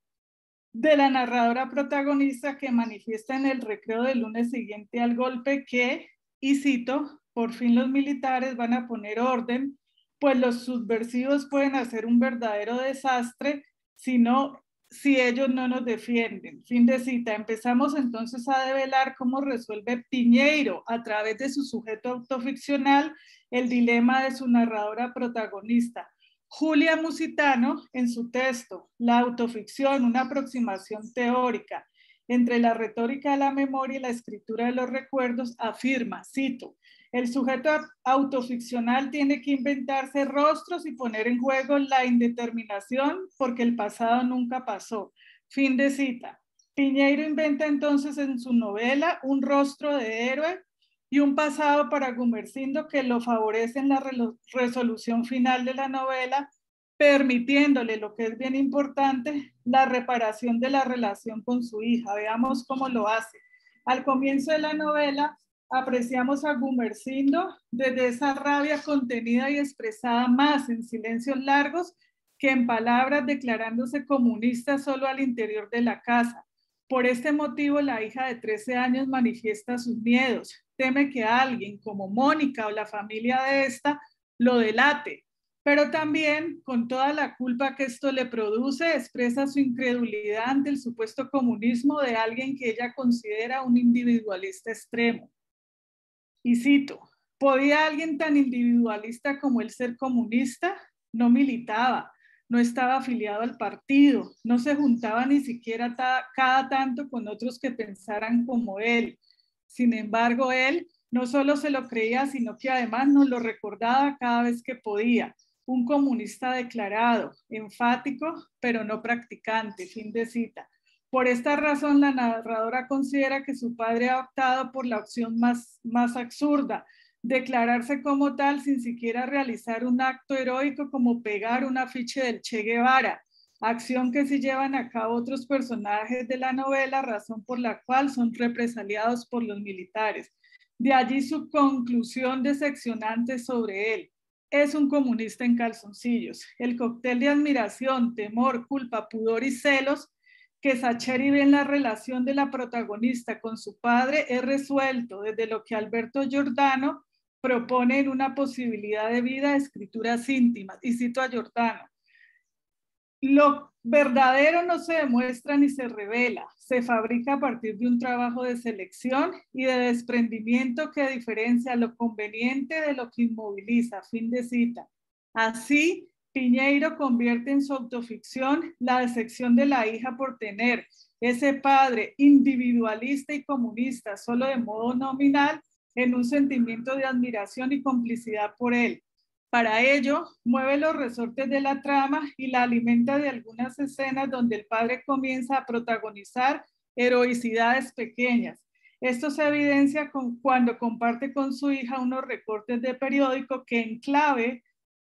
de la narradora protagonista, que manifiesta en el recreo del lunes siguiente al golpe que, y cito, por fin los militares van a poner orden, pues los subversivos pueden hacer un verdadero desastre si ellos no nos defienden. Fin de cita. Empezamos entonces a develar cómo resuelve Piñeiro a través de su sujeto autoficcional el dilema de su narradora protagonista. Julia Musitano, en su texto La autoficción, una aproximación teórica entre la retórica de la memoria y la escritura de los recuerdos, afirma, cito, el sujeto autoficcional tiene que inventarse rostros y poner en juego la indeterminación porque el pasado nunca pasó. Fin de cita. Piñeiro inventa entonces en su novela un rostro de héroe y un pasado para Gumersindo que lo favorece en la resolución final de la novela, permitiéndole, lo que es bien importante, la reparación de la relación con su hija. Veamos cómo lo hace. Al comienzo de la novela, apreciamos a Gumersindo desde esa rabia contenida y expresada más en silencios largos que en palabras, declarándose comunista solo al interior de la casa. Por este motivo, la hija de 13 años manifiesta sus miedos. Teme que alguien como Mónica o la familia de esta lo delate, pero también, con toda la culpa que esto le produce, expresa su incredulidad ante el supuesto comunismo de alguien que ella considera un individualista extremo. Y cito, ¿podía alguien tan individualista como él ser comunista? No militaba, no estaba afiliado al partido, no se juntaba ni siquiera cada tanto con otros que pensaran como él. Sin embargo, él no solo se lo creía, sino que además nos lo recordaba cada vez que podía. Un comunista declarado, enfático, pero no practicante. Fin de cita. Por esta razón, la narradora considera que su padre ha optado por la opción más absurda, declararse como tal sin siquiera realizar un acto heroico como pegar un afiche del Che Guevara, acción que sí llevan a cabo otros personajes de la novela, razón por la cual son represaliados por los militares. De allí su conclusión decepcionante sobre él. Es un comunista en calzoncillos. El cóctel de admiración, temor, culpa, pudor y celos que Sacheri ve en la relación de la protagonista con su padre es resuelto desde lo que Alberto Giordano proponen una posibilidad de vida de escrituras íntimas. Y cito a Giordano: lo verdadero no se demuestra ni se revela, se fabrica a partir de un trabajo de selección y de desprendimiento que diferencia lo conveniente de lo que inmoviliza. Fin de cita. Así, Piñeiro convierte en su autoficción la decepción de la hija por tener ese padre individualista y comunista, solo de modo nominal, en un sentimiento de admiración y complicidad por él. Para ello, mueve los resortes de la trama y la alimenta de algunas escenas donde el padre comienza a protagonizar heroicidades pequeñas. Esto se evidencia cuando comparte con su hija unos recortes de periódico que en clave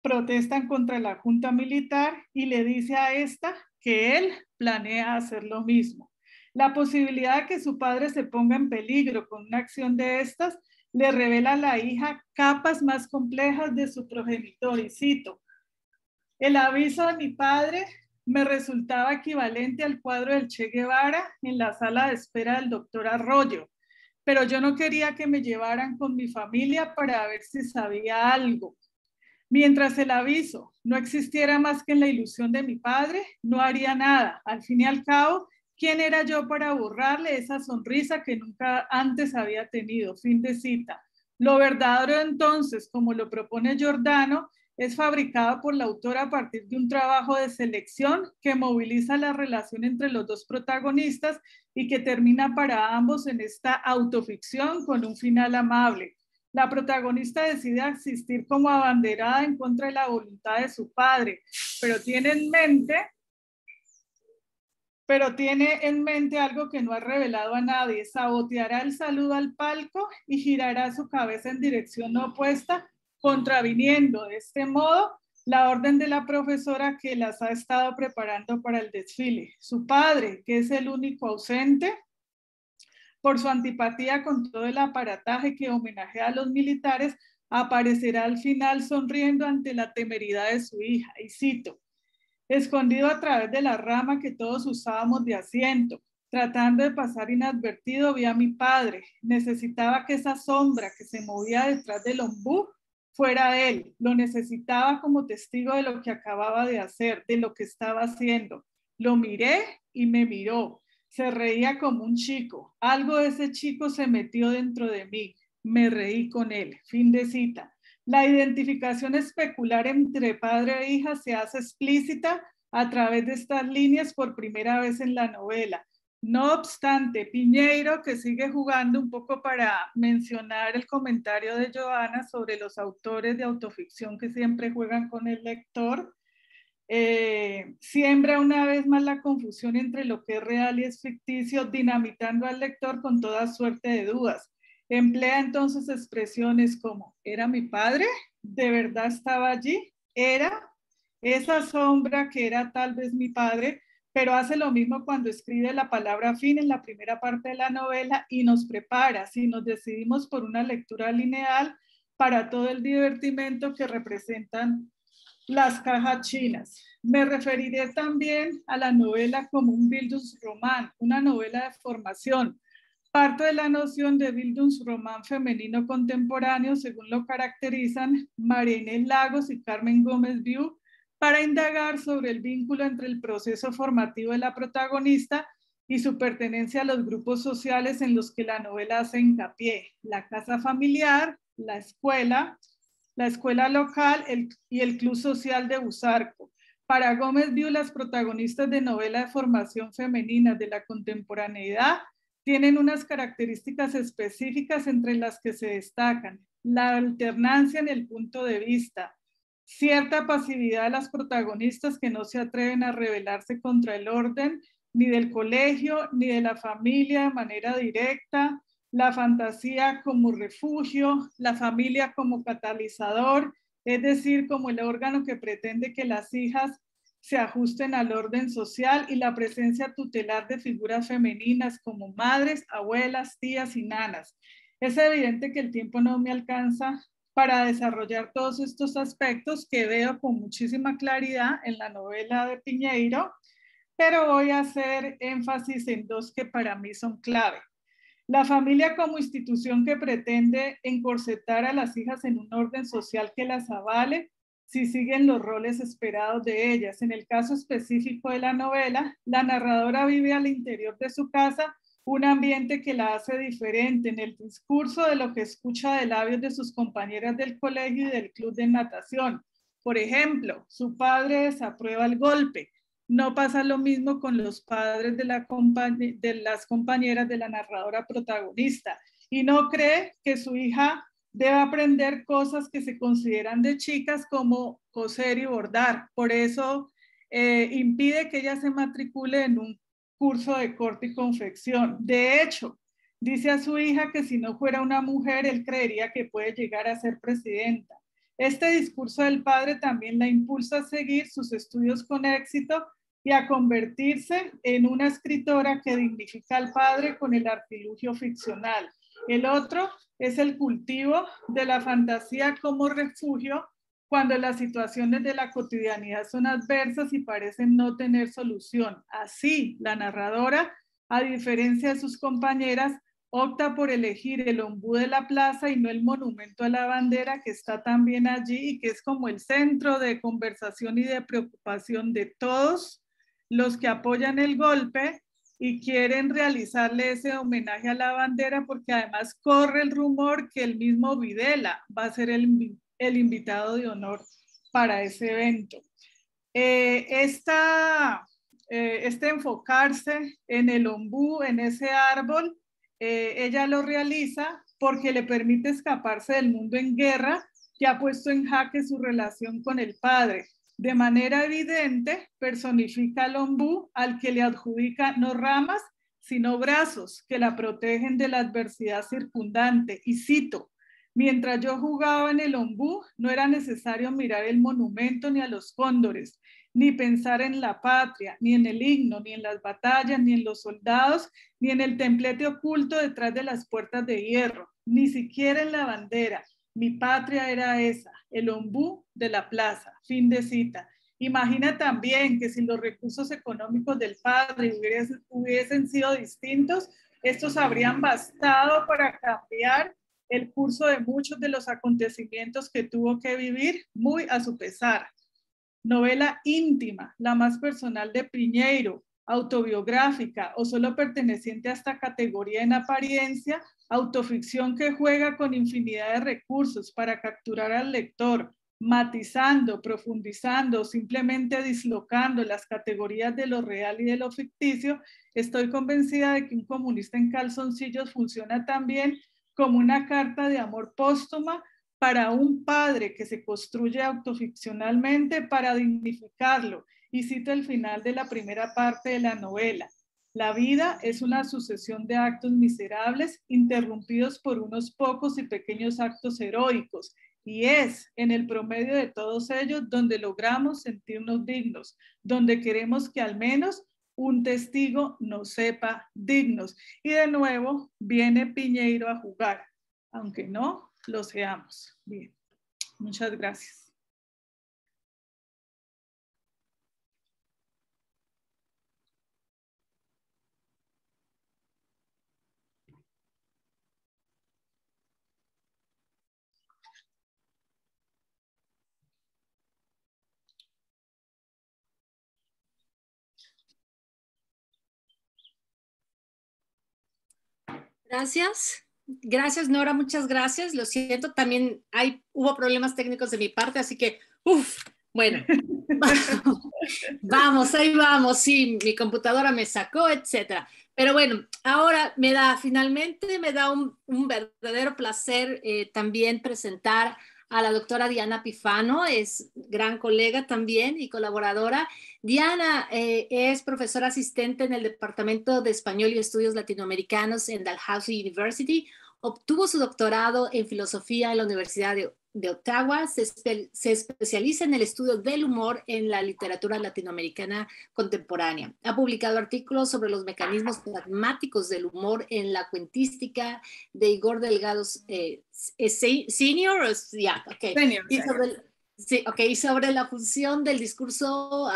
protestan contra la junta militar y le dice a esta que él planea hacer lo mismo. La posibilidad de que su padre se ponga en peligro con una acción de estas le revela a la hija capas más complejas de su progenitor. Y cito: el aviso de mi padre me resultaba equivalente al cuadro del Che Guevara en la sala de espera del doctor Arroyo, pero yo no quería que me llevaran con mi familia para ver si sabía algo. Mientras el aviso no existiera más que en la ilusión de mi padre, no haría nada. Al fin y al cabo, ¿quién era yo para borrarle esa sonrisa que nunca antes había tenido? Fin de cita. Lo verdadero entonces, como lo propone Giordano, es fabricado por la autora a partir de un trabajo de selección que moviliza la relación entre los dos protagonistas y que termina para ambos en esta autoficción con un final amable. La protagonista decide existir como abanderada en contra de la voluntad de su padre, pero tiene en mente algo que no ha revelado a nadie: saboteará el saludo al palco y girará su cabeza en dirección opuesta, contraviniendo de este modo la orden de la profesora que las ha estado preparando para el desfile. Su padre, que es el único ausente, por su antipatía con todo el aparataje que homenajea a los militares, aparecerá al final sonriendo ante la temeridad de su hija. Y cito: escondido a través de la rama que todos usábamos de asiento, tratando de pasar inadvertido, vi a mi padre. Necesitaba que esa sombra que se movía detrás del ombú fuera él. Lo necesitaba como testigo de lo que acababa de hacer, de lo que estaba haciendo. Lo miré y me miró. Se reía como un chico. Algo de ese chico se metió dentro de mí. Me reí con él. Fin de cita. La identificación especular entre padre e hija se hace explícita a través de estas líneas por primera vez en la novela. No obstante, Piñeiro, que sigue jugando un poco para mencionar el comentario de Joana sobre los autores de autoficción que siempre juegan con el lector, siembra una vez más la confusión entre lo que es real y es ficticio, dinamitando al lector con toda suerte de dudas. Emplea entonces expresiones como: ¿era mi padre? ¿De verdad estaba allí? ¿Era esa sombra que era tal vez mi padre? Pero hace lo mismo cuando escribe la palabra fin en la primera parte de la novela y nos prepara, si nos decidimos por una lectura lineal, para todo el divertimento que representan las cajas chinas. Me referiré también a la novela como un Bildungsroman, una novela de formación. Parte de la noción de Bildungsroman femenino contemporáneo, según lo caracterizan María Inés Lagos y Carmen Gómez Viu, para indagar sobre el vínculo entre el proceso formativo de la protagonista y su pertenencia a los grupos sociales en los que la novela hace hincapié: la casa familiar, la escuela local y el club social de Busarco. Para Gómez Viu, las protagonistas de novela de formación femenina de la contemporaneidad tienen unas características específicas entre las que se destacan: la alternancia en el punto de vista, cierta pasividad de las protagonistas que no se atreven a rebelarse contra el orden ni del colegio ni de la familia de manera directa, la fantasía como refugio, la familia como catalizador, es decir, como el órgano que pretende que las hijas se ajusten al orden social, y la presencia tutelar de figuras femeninas como madres, abuelas, tías y nanas. Es evidente que el tiempo no me alcanza para desarrollar todos estos aspectos que veo con muchísima claridad en la novela de Piñeiro, pero voy a hacer énfasis en dos que para mí son clave. La familia como institución que pretende encorsetar a las hijas en un orden social que las avale si siguen los roles esperados de ellas. En el caso específico de la novela, la narradora vive al interior de su casa un ambiente que la hace diferente en el discurso de lo que escucha de labios de sus compañeras del colegio y del club de natación. Por ejemplo, su padre desaprueba el golpe. No pasa lo mismo con los padres de las compañeras de la narradora protagonista, y no cree que su hija debe aprender cosas que se consideran de chicas como coser y bordar. Por eso impide que ella se matricule en un curso de corte y confección. De hecho, dice a su hija que si no fuera una mujer, él creería que puede llegar a ser presidenta. Este discurso del padre también la impulsa a seguir sus estudios con éxito y a convertirse en una escritora que dignifica al padre con el artilugio ficcional. El otro es el cultivo de la fantasía como refugio cuando las situaciones de la cotidianidad son adversas y parecen no tener solución. Así, la narradora, a diferencia de sus compañeras, opta por elegir el ombú de la plaza y no el monumento a la bandera, que está también allí y que es como el centro de conversación y de preocupación de todos los que apoyan el golpe y quieren realizarle ese homenaje a la bandera, porque además corre el rumor que el mismo Videla va a ser el invitado de honor para ese evento. Este enfocarse en el ombú, en ese árbol, ella lo realiza porque le permite escaparse del mundo en guerra que ha puesto en jaque su relación con el padre. De manera evidente, personifica al ombú al que le adjudica no ramas, sino brazos que la protegen de la adversidad circundante. Y cito: mientras yo jugaba en el ombú, no era necesario mirar el monumento ni a los cóndores, ni pensar en la patria, ni en el himno, ni en las batallas, ni en los soldados, ni en el templete oculto detrás de las puertas de hierro, ni siquiera en la bandera. Mi patria era esa, el ombú de la plaza. Fin de cita. Imagina también que si los recursos económicos del padre hubiesen sido distintos, estos habrían bastado para cambiar el curso de muchos de los acontecimientos que tuvo que vivir, muy a su pesar. Novela íntima, la más personal de Piñeiro, autobiográfica o solo perteneciente a esta categoría en apariencia, autoficción que juega con infinidad de recursos para capturar al lector, matizando, profundizando, simplemente dislocando las categorías de lo real y de lo ficticio. Estoy convencida de que Un comunista en calzoncillos funciona también como una carta de amor póstuma para un padre que se construye autoficcionalmente para dignificarlo. Y cito el final de la primera parte de la novela: la vida es una sucesión de actos miserables interrumpidos por unos pocos y pequeños actos heroicos, y es en el promedio de todos ellos donde logramos sentirnos dignos, donde queremos que al menos un testigo nos sepa dignos. Y de nuevo viene Piñeiro a jugar, aunque no lo seamos. Bien, muchas gracias. Gracias. Gracias, Nora, muchas gracias. Lo siento, también hubo problemas técnicos de mi parte, así que, bueno, vamos, ahí vamos, sí, mi computadora me sacó, etcétera. Pero bueno, ahora finalmente me da un verdadero placer también presentar a la doctora Diana Pifano, es gran colega también y colaboradora. Diana es profesora asistente en el Departamento de Español y Estudios Latinoamericanos en Dalhousie University. Obtuvo su doctorado en filosofía en la Universidad de Ottawa. Se especializa en el estudio del humor en la literatura latinoamericana contemporánea. Ha publicado artículos sobre los mecanismos pragmáticos del humor en la cuentística de Igor Delgado Senior. Senior. Y sobre la función del discurso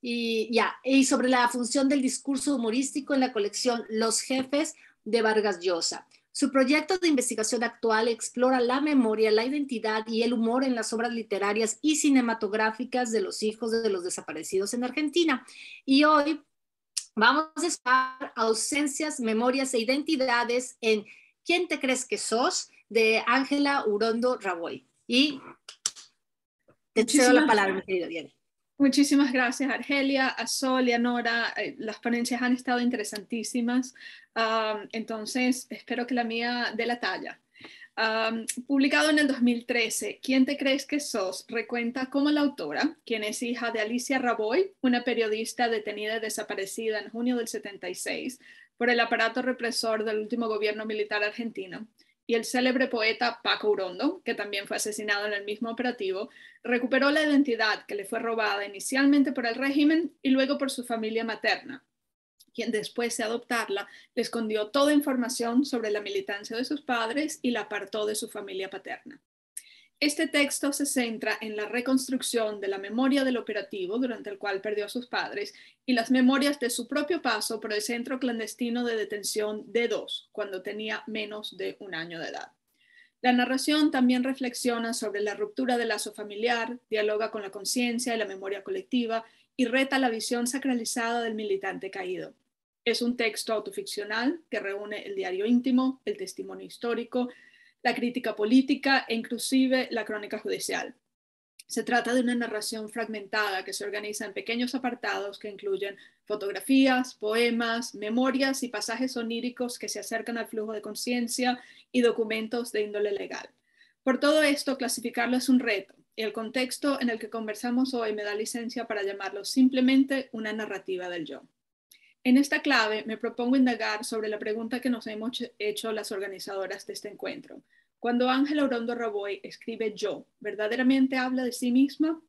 y sobre la función del discurso humorístico en la colección Los Jefes, de Vargas Llosa. Su proyecto de investigación actual explora la memoria, la identidad y el humor en las obras literarias y cinematográficas de los hijos de los desaparecidos en Argentina. Y hoy vamos a estar ausencias, memorias e identidades en ¿Quién te crees que sos? De Ángela Urondo Raboy. Y te cedo la palabra, mi querido Diana. Muchísimas gracias, Argelia, a Sol y a Nora. Las ponencias han estado interesantísimas, entonces espero que la mía dé la talla. Publicado en el 2013, ¿Quién te crees que sos? Recuenta cómo la autora, quien es hija de Alicia Raboy, una periodista detenida y desaparecida en junio del 76 por el aparato represor del último gobierno militar argentino, y el célebre poeta Paco Urondo, que también fue asesinado en el mismo operativo, recuperó la identidad que le fue robada inicialmente por el régimen y luego por su familia materna, quien después de adoptarla le escondió toda información sobre la militancia de sus padres y la apartó de su familia paterna. Este texto se centra en la reconstrucción de la memoria del operativo durante el cual perdió a sus padres y las memorias de su propio paso por el centro clandestino de detención D2, cuando tenía menos de 1 año de edad. La narración también reflexiona sobre la ruptura del lazo familiar, dialoga con la conciencia y la memoria colectiva y reta la visión sacralizada del militante caído. Es un texto autoficcional que reúne el diario íntimo, el testimonio histórico, la crítica política e inclusive la crónica judicial. Se trata de una narración fragmentada que se organiza en pequeños apartados que incluyen fotografías, poemas, memorias y pasajes oníricos que se acercan al flujo de conciencia y documentos de índole legal. Por todo esto, clasificarlo es un reto, y el contexto en el que conversamos hoy me da licencia para llamarlo simplemente una narrativa del yo. En esta clave me propongo indagar sobre la pregunta que nos hemos hecho las organizadoras de este encuentro. Cuando Ángela Urondo Raboy escribe yo, ¿verdaderamente habla de sí misma?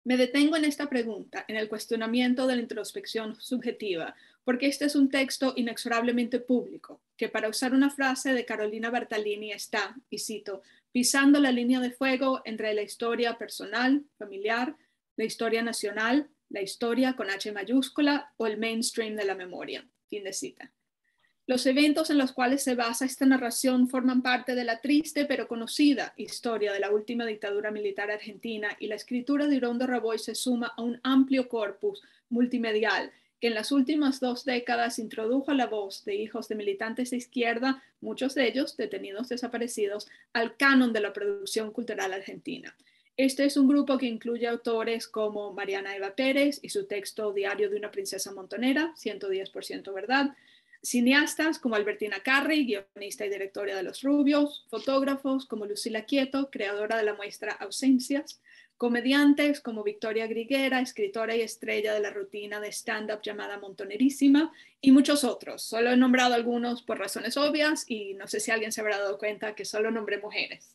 Me detengo en esta pregunta, en el cuestionamiento de la introspección subjetiva, porque este es un texto inexorablemente público, que para usar una frase de Carolina Bertalini está, y cito, pisando la línea de fuego entre la historia personal, familiar, la historia nacional, la historia con H mayúscula o el mainstream de la memoria. Fin de cita. Los eventos en los cuales se basa esta narración forman parte de la triste pero conocida historia de la última dictadura militar argentina, y la escritura de Urondo Raboy se suma a un amplio corpus multimedial que en las últimas 2 décadas introdujo la voz de hijos de militantes de izquierda, muchos de ellos detenidos desaparecidos, al canon de la producción cultural argentina. Este es un grupo que incluye autores como Mariana Eva Pérez y su texto Diario de una princesa montonera, 110% verdad, cineastas como Albertina Carri, guionista y directora de Los Rubios, fotógrafos como Lucila Quieto, creadora de la muestra Ausencias, comediantes como Victoria Griguera, escritora y estrella de la rutina de stand-up llamada Montonerísima, y muchos otros. Solo he nombrado algunos por razones obvias y no sé si alguien se habrá dado cuenta que solo nombré mujeres.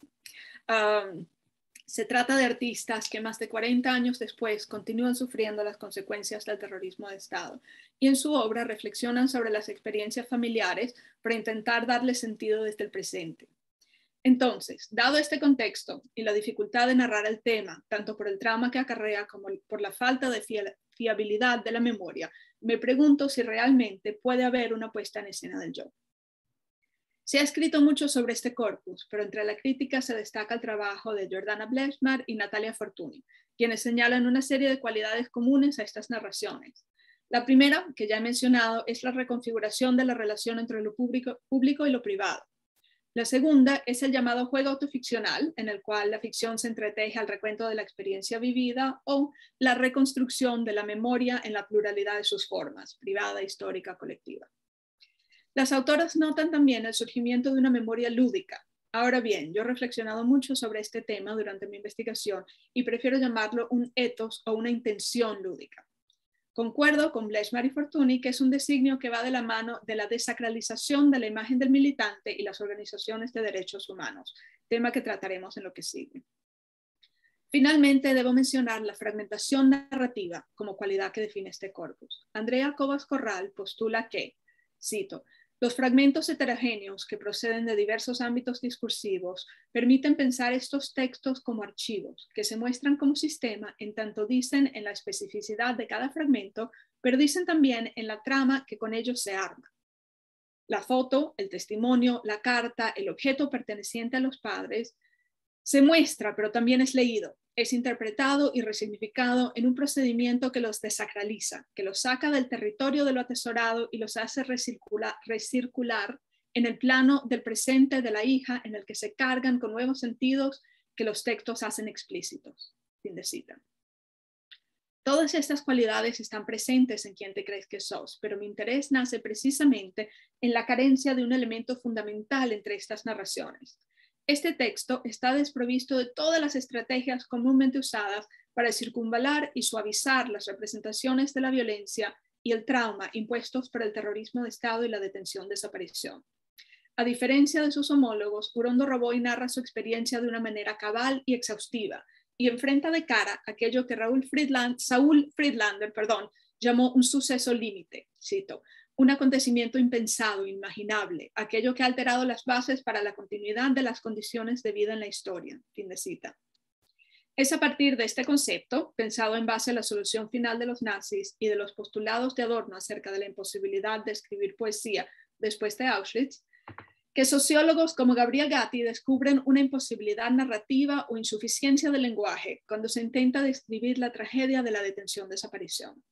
Se trata de artistas que más de 40 años después continúan sufriendo las consecuencias del terrorismo de Estado, y en su obra reflexionan sobre las experiencias familiares para intentar darle sentido desde el presente. Entonces, dado este contexto y la dificultad de narrar el tema, tanto por el trauma que acarrea como por la falta de fiabilidad de la memoria, me pregunto si realmente puede haber una puesta en escena del yo. Se ha escrito mucho sobre este corpus, pero entre la crítica se destaca el trabajo de Jordana Blechmar y Natalia Fortuny, quienes señalan una serie de cualidades comunes a estas narraciones. La primera, que ya he mencionado, es la reconfiguración de la relación entre lo público y lo privado. La segunda es el llamado juego autoficcional, en el cual la ficción se entreteje al recuento de la experiencia vivida, o la reconstrucción de la memoria en la pluralidad de sus formas, privada, histórica, colectiva. Las autoras notan también el surgimiento de una memoria lúdica. Ahora bien, yo he reflexionado mucho sobre este tema durante mi investigación y prefiero llamarlo un ethos o una intención lúdica. Concuerdo con Blechmar y Fortuny que es un designio que va de la mano de la desacralización de la imagen del militante y las organizaciones de derechos humanos, tema que trataremos en lo que sigue. Finalmente, debo mencionar la fragmentación narrativa como cualidad que define este corpus. Andrea Cobas Corral postula que, cito, los fragmentos heterogéneos que proceden de diversos ámbitos discursivos permiten pensar estos textos como archivos, que se muestran como sistema en tanto dicen en la especificidad de cada fragmento, pero dicen también en la trama que con ellos se arma. La foto, el testimonio, la carta, el objeto perteneciente a los padres, se muestra, pero también es leído, es interpretado y resignificado en un procedimiento que los desacraliza, que los saca del territorio de lo atesorado y los hace recircular en el plano del presente de la hija, en el que se cargan con nuevos sentidos que los textos hacen explícitos. Fin de cita. Todas estas cualidades están presentes en Quien te crees que sos, pero mi interés nace precisamente en la carencia de un elemento fundamental entre estas narraciones. Este texto está desprovisto de todas las estrategias comúnmente usadas para circunvalar y suavizar las representaciones de la violencia y el trauma impuestos por el terrorismo de Estado y la detención-desaparición. A diferencia de sus homólogos, Urondo Raboy narra su experiencia de una manera cabal y exhaustiva, y enfrenta de cara aquello que Saúl Friedlander llamó un suceso límite, cito, un acontecimiento impensado, inimaginable, aquello que ha alterado las bases para la continuidad de las condiciones de vida en la historia, fin de cita. Es a partir de este concepto, pensado en base a la solución final de los nazis y de los postulados de Adorno acerca de la imposibilidad de escribir poesía después de Auschwitz, que sociólogos como Gabriel Gatti descubren una imposibilidad narrativa o insuficiencia del lenguaje cuando se intenta describir la tragedia de la detención-desaparición.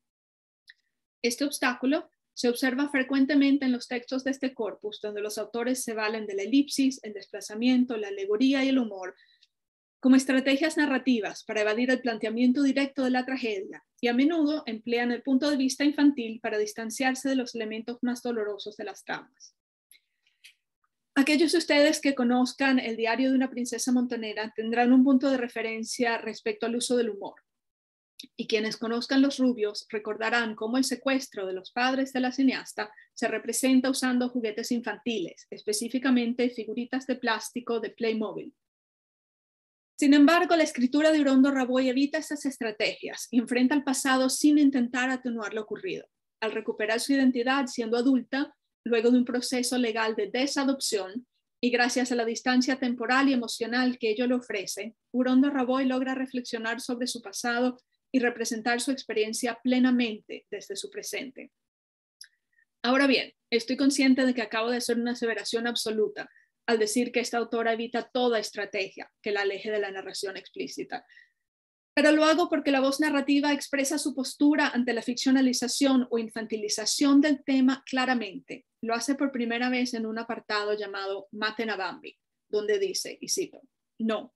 Este obstáculo se observa frecuentemente en los textos de este corpus, donde los autores se valen de la elipsis, el desplazamiento, la alegoría y el humor como estrategias narrativas para evadir el planteamiento directo de la tragedia, y a menudo emplean el punto de vista infantil para distanciarse de los elementos más dolorosos de las tramas. Aquellos de ustedes que conozcan el diario de una princesa montonera tendrán un punto de referencia respecto al uso del humor. Y quienes conozcan Los Rubios recordarán cómo el secuestro de los padres de la cineasta se representa usando juguetes infantiles, específicamente figuritas de plástico de Playmobil. Sin embargo, la escritura de Urondo Raboy evita estas estrategias y enfrenta al pasado sin intentar atenuar lo ocurrido. Al recuperar su identidad siendo adulta, luego de un proceso legal de desadopción, y gracias a la distancia temporal y emocional que ello le ofrece, Urondo Raboy logra reflexionar sobre su pasado y representar su experiencia plenamente desde su presente. Ahora bien, estoy consciente de que acabo de hacer una aseveración absoluta al decir que esta autora evita toda estrategia que la aleje de la narración explícita. Pero lo hago porque la voz narrativa expresa su postura ante la ficcionalización o infantilización del tema claramente. Lo hace por primera vez en un apartado llamado Maten a Bambi, donde dice, y cito, no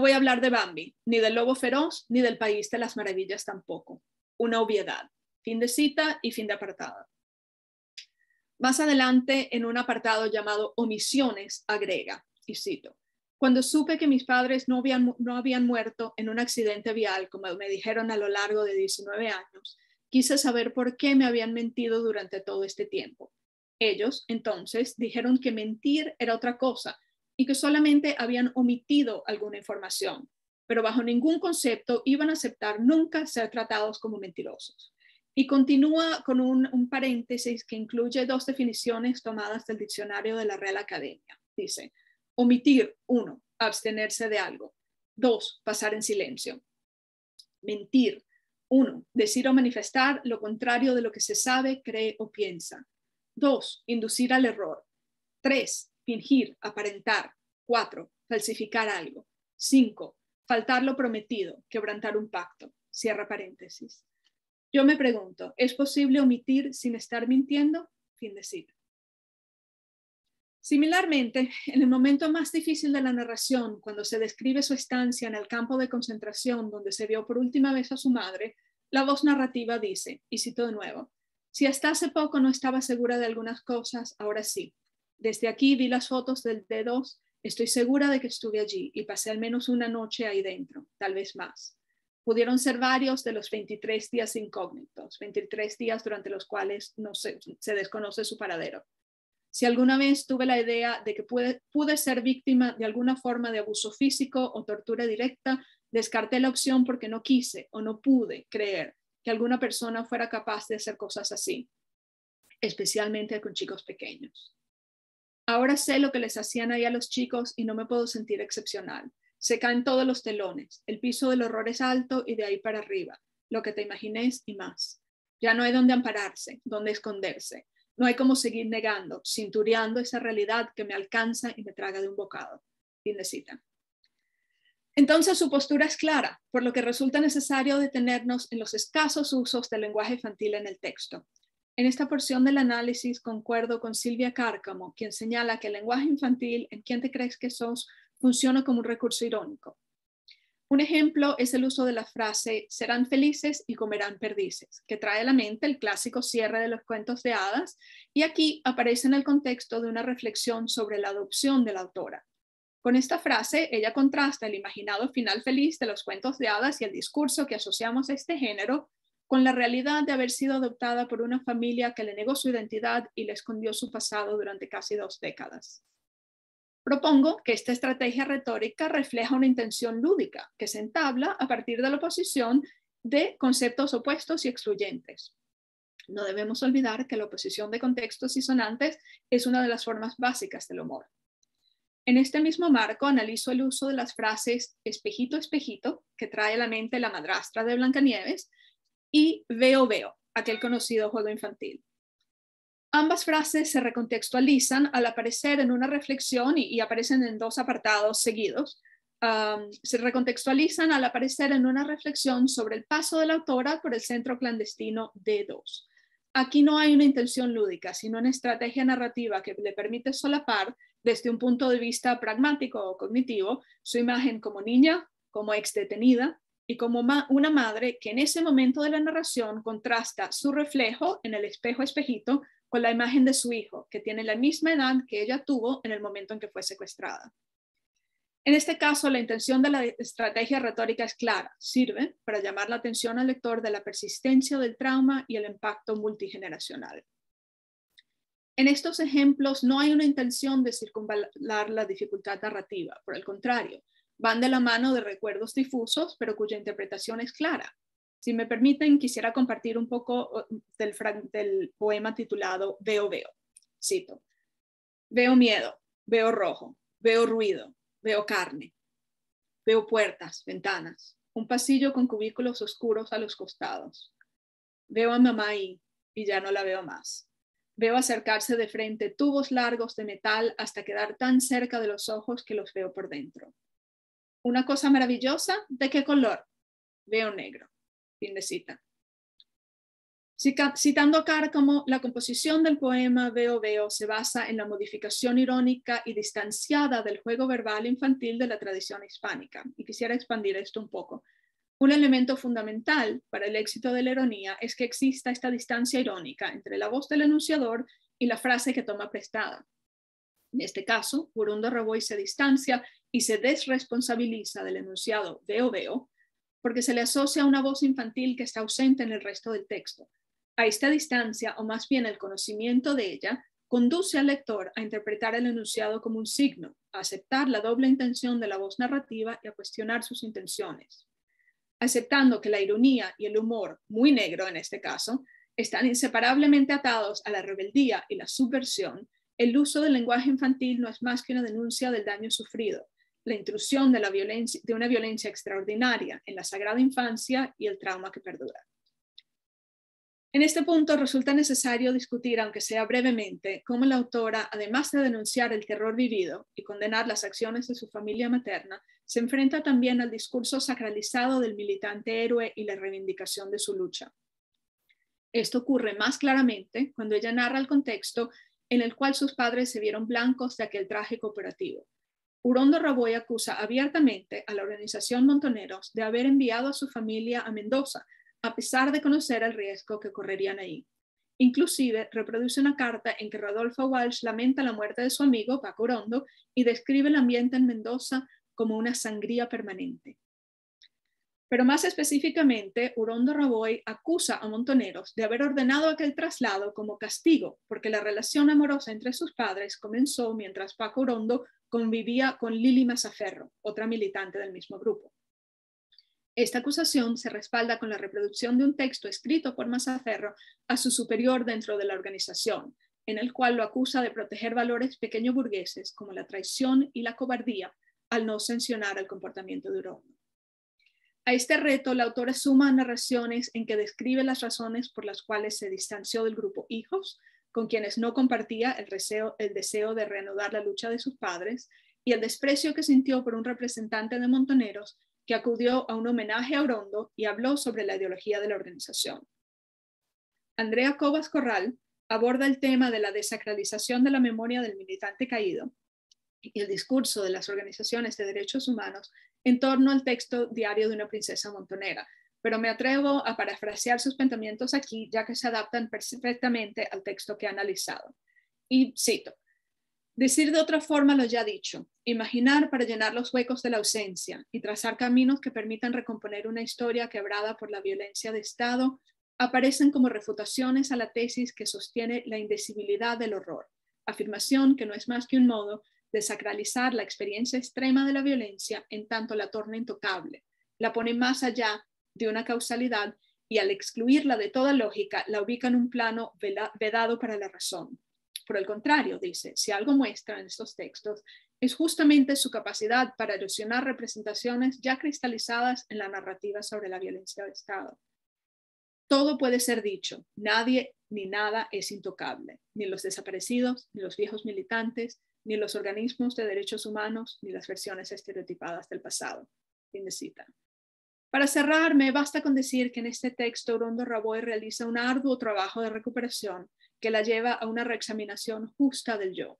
voy a hablar de Bambi, ni del lobo feroz, ni del país de las maravillas tampoco. Una obviedad. Fin de cita y fin de apartado. Más adelante, en un apartado llamado Omisiones, agrega, y cito, cuando supe que mis padres no habían muerto en un accidente vial, como me dijeron a lo largo de 19 años, quise saber por qué me habían mentido durante todo este tiempo. Ellos, entonces, dijeron que mentir era otra cosa y que solamente habían omitido alguna información, pero bajo ningún concepto iban a aceptar nunca ser tratados como mentirosos. Y continúa con un paréntesis que incluye dos definiciones tomadas del diccionario de la Real Academia. Dice, omitir, 1, abstenerse de algo. 2, pasar en silencio. Mentir, 1, decir o manifestar lo contrario de lo que se sabe, cree o piensa. 2, inducir al error. 3, fingir, aparentar. 4, falsificar algo. 5, faltar lo prometido, quebrantar un pacto. Cierra paréntesis. Yo me pregunto, ¿es posible omitir sin estar mintiendo? Fin de cita. Similarmente, en el momento más difícil de la narración, cuando se describe su estancia en el campo de concentración donde se vio por última vez a su madre, la voz narrativa dice, y cito de nuevo, si hasta hace poco no estaba segura de algunas cosas, ahora sí. Desde aquí vi las fotos del D2, estoy segura de que estuve allí y pasé al menos una noche ahí dentro, tal vez más. Pudieron ser varios de los 23 días incógnitos, 23 días durante los cuales se desconoce su paradero. Si alguna vez tuve la idea de que pude ser víctima de alguna forma de abuso físico o tortura directa, descarté la opción porque no quise o no pude creer que alguna persona fuera capaz de hacer cosas así, especialmente con chicos pequeños. Ahora sé lo que les hacían ahí a los chicos y no me puedo sentir excepcional. Se caen todos los telones, el piso del horror es alto y de ahí para arriba, lo que te imagines y más. Ya no hay dónde ampararse, dónde esconderse. No hay como seguir negando, cintureando esa realidad que me alcanza y me traga de un bocado. Fin de cita. Entonces su postura es clara, por lo que resulta necesario detenernos en los escasos usos del lenguaje infantil en el texto. En esta porción del análisis concuerdo con Silvia Cárcamo, quien señala que el lenguaje infantil, en ¿Quién te crees que sos?, funciona como un recurso irónico. Un ejemplo es el uso de la frase serán felices y comerán perdices, que trae a la mente el clásico cierre de los cuentos de hadas, y aquí aparece en el contexto de una reflexión sobre la adopción de la autora. Con esta frase, ella contrasta el imaginado final feliz de los cuentos de hadas y el discurso que asociamos a este género con la realidad de haber sido adoptada por una familia que le negó su identidad y le escondió su pasado durante casi 2 décadas. Propongo que esta estrategia retórica refleja una intención lúdica que se entabla a partir de la oposición de conceptos opuestos y excluyentes. No debemos olvidar que la oposición de contextos disonantes es una de las formas básicas del humor. En este mismo marco analizo el uso de las frases espejito, espejito, que trae a la mente la madrastra de Blancanieves, y veo, veo, aquel conocido juego infantil. Ambas frases se recontextualizan al aparecer en una reflexión y aparecen en 2 apartados seguidos. Se recontextualizan al aparecer en una reflexión sobre el paso de la autora por el centro clandestino D2. Aquí no hay una intención lúdica, sino una estrategia narrativa que le permite solapar, desde un punto de vista pragmático o cognitivo, su imagen como niña, como exdetenida y como una madre que en ese momento de la narración contrasta su reflejo en el espejo espejito con la imagen de su hijo, que tiene la misma edad que ella tuvo en el momento en que fue secuestrada. En este caso, la intención de la estrategia retórica es clara, sirve para llamar la atención al lector de la persistencia del trauma y el impacto multigeneracional. En estos ejemplos no hay una intención de circunvalar la dificultad narrativa, por el contrario, van de la mano de recuerdos difusos, pero cuya interpretación es clara. Si me permiten, quisiera compartir un poco del poema titulado Veo, veo. Cito: veo miedo, veo rojo, veo ruido, veo carne, veo puertas, ventanas, un pasillo con cubículos oscuros a los costados. Veo a mamá ahí y ya no la veo más. Veo acercarse de frente tubos largos de metal hasta quedar tan cerca de los ojos que los veo por dentro. Una cosa maravillosa, ¿de qué color? Veo negro. Fin de cita. Citando a Cárcamo, la composición del poema Veo, veo se basa en la modificación irónica y distanciada del juego verbal infantil de la tradición hispánica. Y quisiera expandir esto un poco. Un elemento fundamental para el éxito de la ironía es que exista esta distancia irónica entre la voz del enunciador y la frase que toma prestada. En este caso, Gurundo Raboy se distancia y se desresponsabiliza del enunciado veo, veo, porque se le asocia una voz infantil que está ausente en el resto del texto. A esta distancia, o más bien el conocimiento de ella, conduce al lector a interpretar el enunciado como un signo, a aceptar la doble intención de la voz narrativa y a cuestionar sus intenciones. Aceptando que la ironía y el humor, muy negro en este caso, están inseparablemente atados a la rebeldía y la subversión, el uso del lenguaje infantil no es más que una denuncia del daño sufrido, la intrusión de una violencia extraordinaria en la sagrada infancia y el trauma que perdura. En este punto resulta necesario discutir, aunque sea brevemente, cómo la autora, además de denunciar el terror vivido y condenar las acciones de su familia materna, se enfrenta también al discurso sacralizado del militante héroe y la reivindicación de su lucha. Esto ocurre más claramente cuando ella narra el contexto en el cual sus padres se vieron blancos de aquel trágico operativo. Gurundo Raboy acusa abiertamente a la organización Montoneros de haber enviado a su familia a Mendoza, a pesar de conocer el riesgo que correrían ahí. Inclusive reproduce una carta en que Rodolfo Walsh lamenta la muerte de su amigo Paco Orondo y describe el ambiente en Mendoza como una sangría permanente. Pero más específicamente, Gurundo Raboy acusa a Montoneros de haber ordenado aquel traslado como castigo, porque la relación amorosa entre sus padres comenzó mientras Paco Orondo convivía con Lili Mazzaferro, otra militante del mismo grupo. Esta acusación se respalda con la reproducción de un texto escrito por Mazzaferro a su superior dentro de la organización, en el cual lo acusa de proteger valores pequeño burgueses como la traición y la cobardía al no sancionar el comportamiento de Orondo. A este reto, la autora suma narraciones en que describe las razones por las cuales se distanció del grupo Hijos, con quienes no compartía el deseo de reanudar la lucha de sus padres, y el desprecio que sintió por un representante de Montoneros que acudió a un homenaje a Orondo y habló sobre la ideología de la organización. Andrea Cobas Corral aborda el tema de la desacralización de la memoria del militante caído y el discurso de las organizaciones de derechos humanos en torno al texto Diario de una princesa montonera, pero me atrevo a parafrasear sus pensamientos aquí, ya que se adaptan perfectamente al texto que ha analizado. Y cito: decir de otra forma lo ya dicho, imaginar para llenar los huecos de la ausencia y trazar caminos que permitan recomponer una historia quebrada por la violencia de Estado, aparecen como refutaciones a la tesis que sostiene la indecibilidad del horror, afirmación que no es más que un modo de sacralizar la experiencia extrema de la violencia en tanto la torna intocable, la pone más allá de una causalidad y al excluirla de toda lógica la ubica en un plano vedado para la razón. Por el contrario, dice, si algo muestra en estos textos es justamente su capacidad para erosionar representaciones ya cristalizadas en la narrativa sobre la violencia de Estado. Todo puede ser dicho, nadie ni nada es intocable, ni los desaparecidos, ni los viejos militantes, ni los organismos de derechos humanos, ni las versiones estereotipadas del pasado. Fin de cita. Para cerrar, me basta con decir que en este texto Orondo Raboy realiza un arduo trabajo de recuperación que la lleva a una reexaminación justa del yo,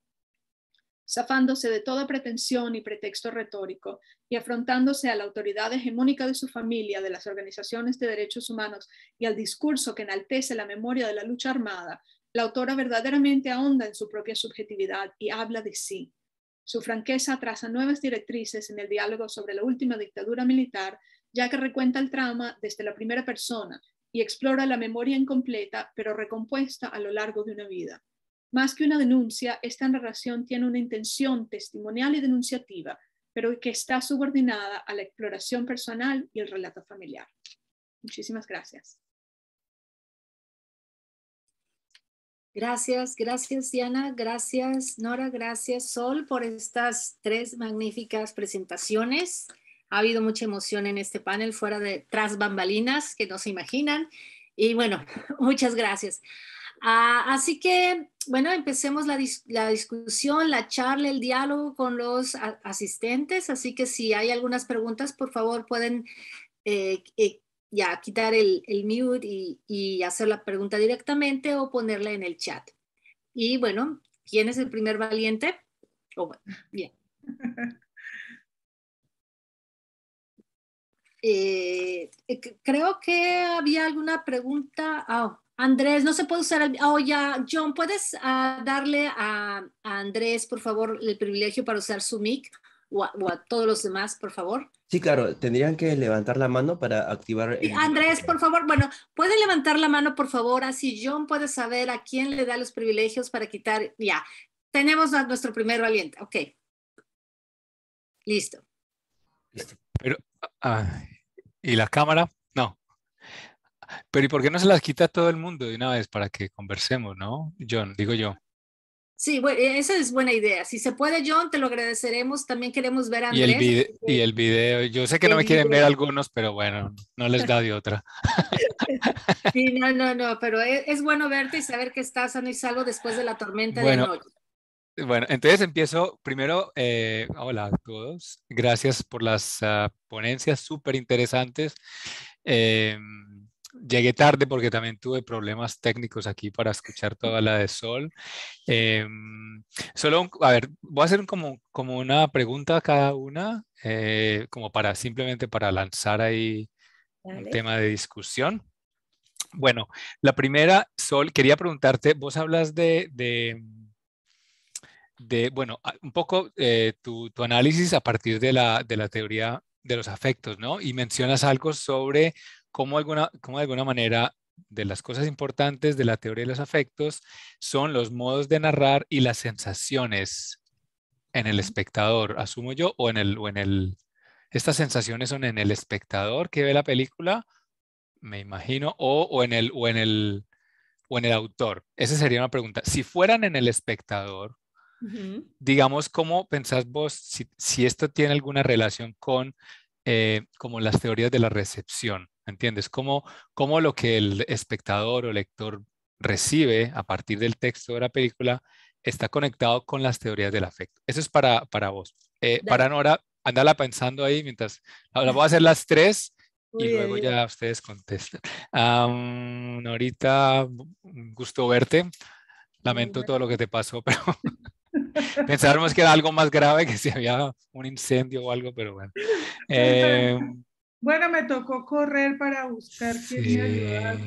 zafándose de toda pretensión y pretexto retórico y afrontándose a la autoridad hegemónica de su familia, de las organizaciones de derechos humanos y al discurso que enaltece la memoria de la lucha armada. La autora verdaderamente ahonda en su propia subjetividad y habla de sí. Su franqueza traza nuevas directrices en el diálogo sobre la última dictadura militar, ya que recuenta el trauma desde la primera persona y explora la memoria incompleta, pero recompuesta a lo largo de una vida. Más que una denuncia, esta narración tiene una intención testimonial y denunciativa, pero que está subordinada a la exploración personal y el relato familiar. Muchísimas gracias. Gracias, gracias Diana, gracias Nora, gracias Sol por estas 3 magníficas presentaciones. Ha habido mucha emoción en este panel, fuera de tras bambalinas que no se imaginan. Y bueno, muchas gracias. Así que, bueno, empecemos la discusión, la charla, el diálogo con los asistentes. Así que si hay algunas preguntas, por favor, pueden ya quitar el mute y hacer la pregunta directamente o ponerla en el chat. Y bueno, ¿quién es el primer valiente? Oh, bueno, bien. Creo que había alguna pregunta. Andrés, no se puede usar ya, John, ¿puedes darle a Andrés, por favor, el privilegio para usar su mic o a todos los demás, por favor? Sí, claro, tendrían que levantar la mano para activar el... Andrés, por favor, bueno, ¿puede levantar la mano, por favor? Así John puede saber a quién le da los privilegios para quitar. Ya, tenemos a nuestro primer valiente. Ok. Listo. Pero, ¿y la cámara? No. Pero ¿y por qué no se las quita todo el mundo de una vez para que conversemos, no? John, digo yo. Sí, bueno, esa es buena idea. Si se puede, John, te lo agradeceremos. También queremos ver a Andrés. Y el video, yo sé que no me quieren ver algunos, pero bueno, no les da de otra. Sí, no, pero es bueno verte y saber que estás sano y salvo después de la tormenta de anoche. Bueno, entonces empiezo primero, hola a todos, gracias por las ponencias súper interesantes. Llegué tarde porque también tuve problemas técnicos aquí para escuchar toda la de Sol. Solo, a ver, voy a hacer como una pregunta a cada una, como simplemente para lanzar ahí un tema de discusión. Bueno, la primera, Sol, quería preguntarte, vos hablas bueno, un poco tu análisis a partir de la teoría de los afectos, ¿no? Y mencionas algo sobre cómo de alguna manera de las cosas importantes de la teoría de los afectos son los modos de narrar y las sensaciones en el espectador, asumo yo, estas sensaciones son en el espectador que ve la película, me imagino, o en el autor. Esa sería una pregunta. Si fueran en el espectador, digamos, ¿cómo pensás vos si esto tiene alguna relación con como las teorías de la recepción? ¿Entiendes? ¿Cómo lo que el espectador o lector recibe a partir del texto de la película está conectado con las teorías del afecto. Eso es para vos. Para Nora, andala pensando ahí mientras la voy a hacer las tres y luego ya ustedes contestan. Norita, un gusto verte. Lamento todo lo que te pasó, pero pensábamos que era algo más grave, que si había un incendio o algo, pero bueno. Bueno, me tocó correr para buscar quién me ayudara.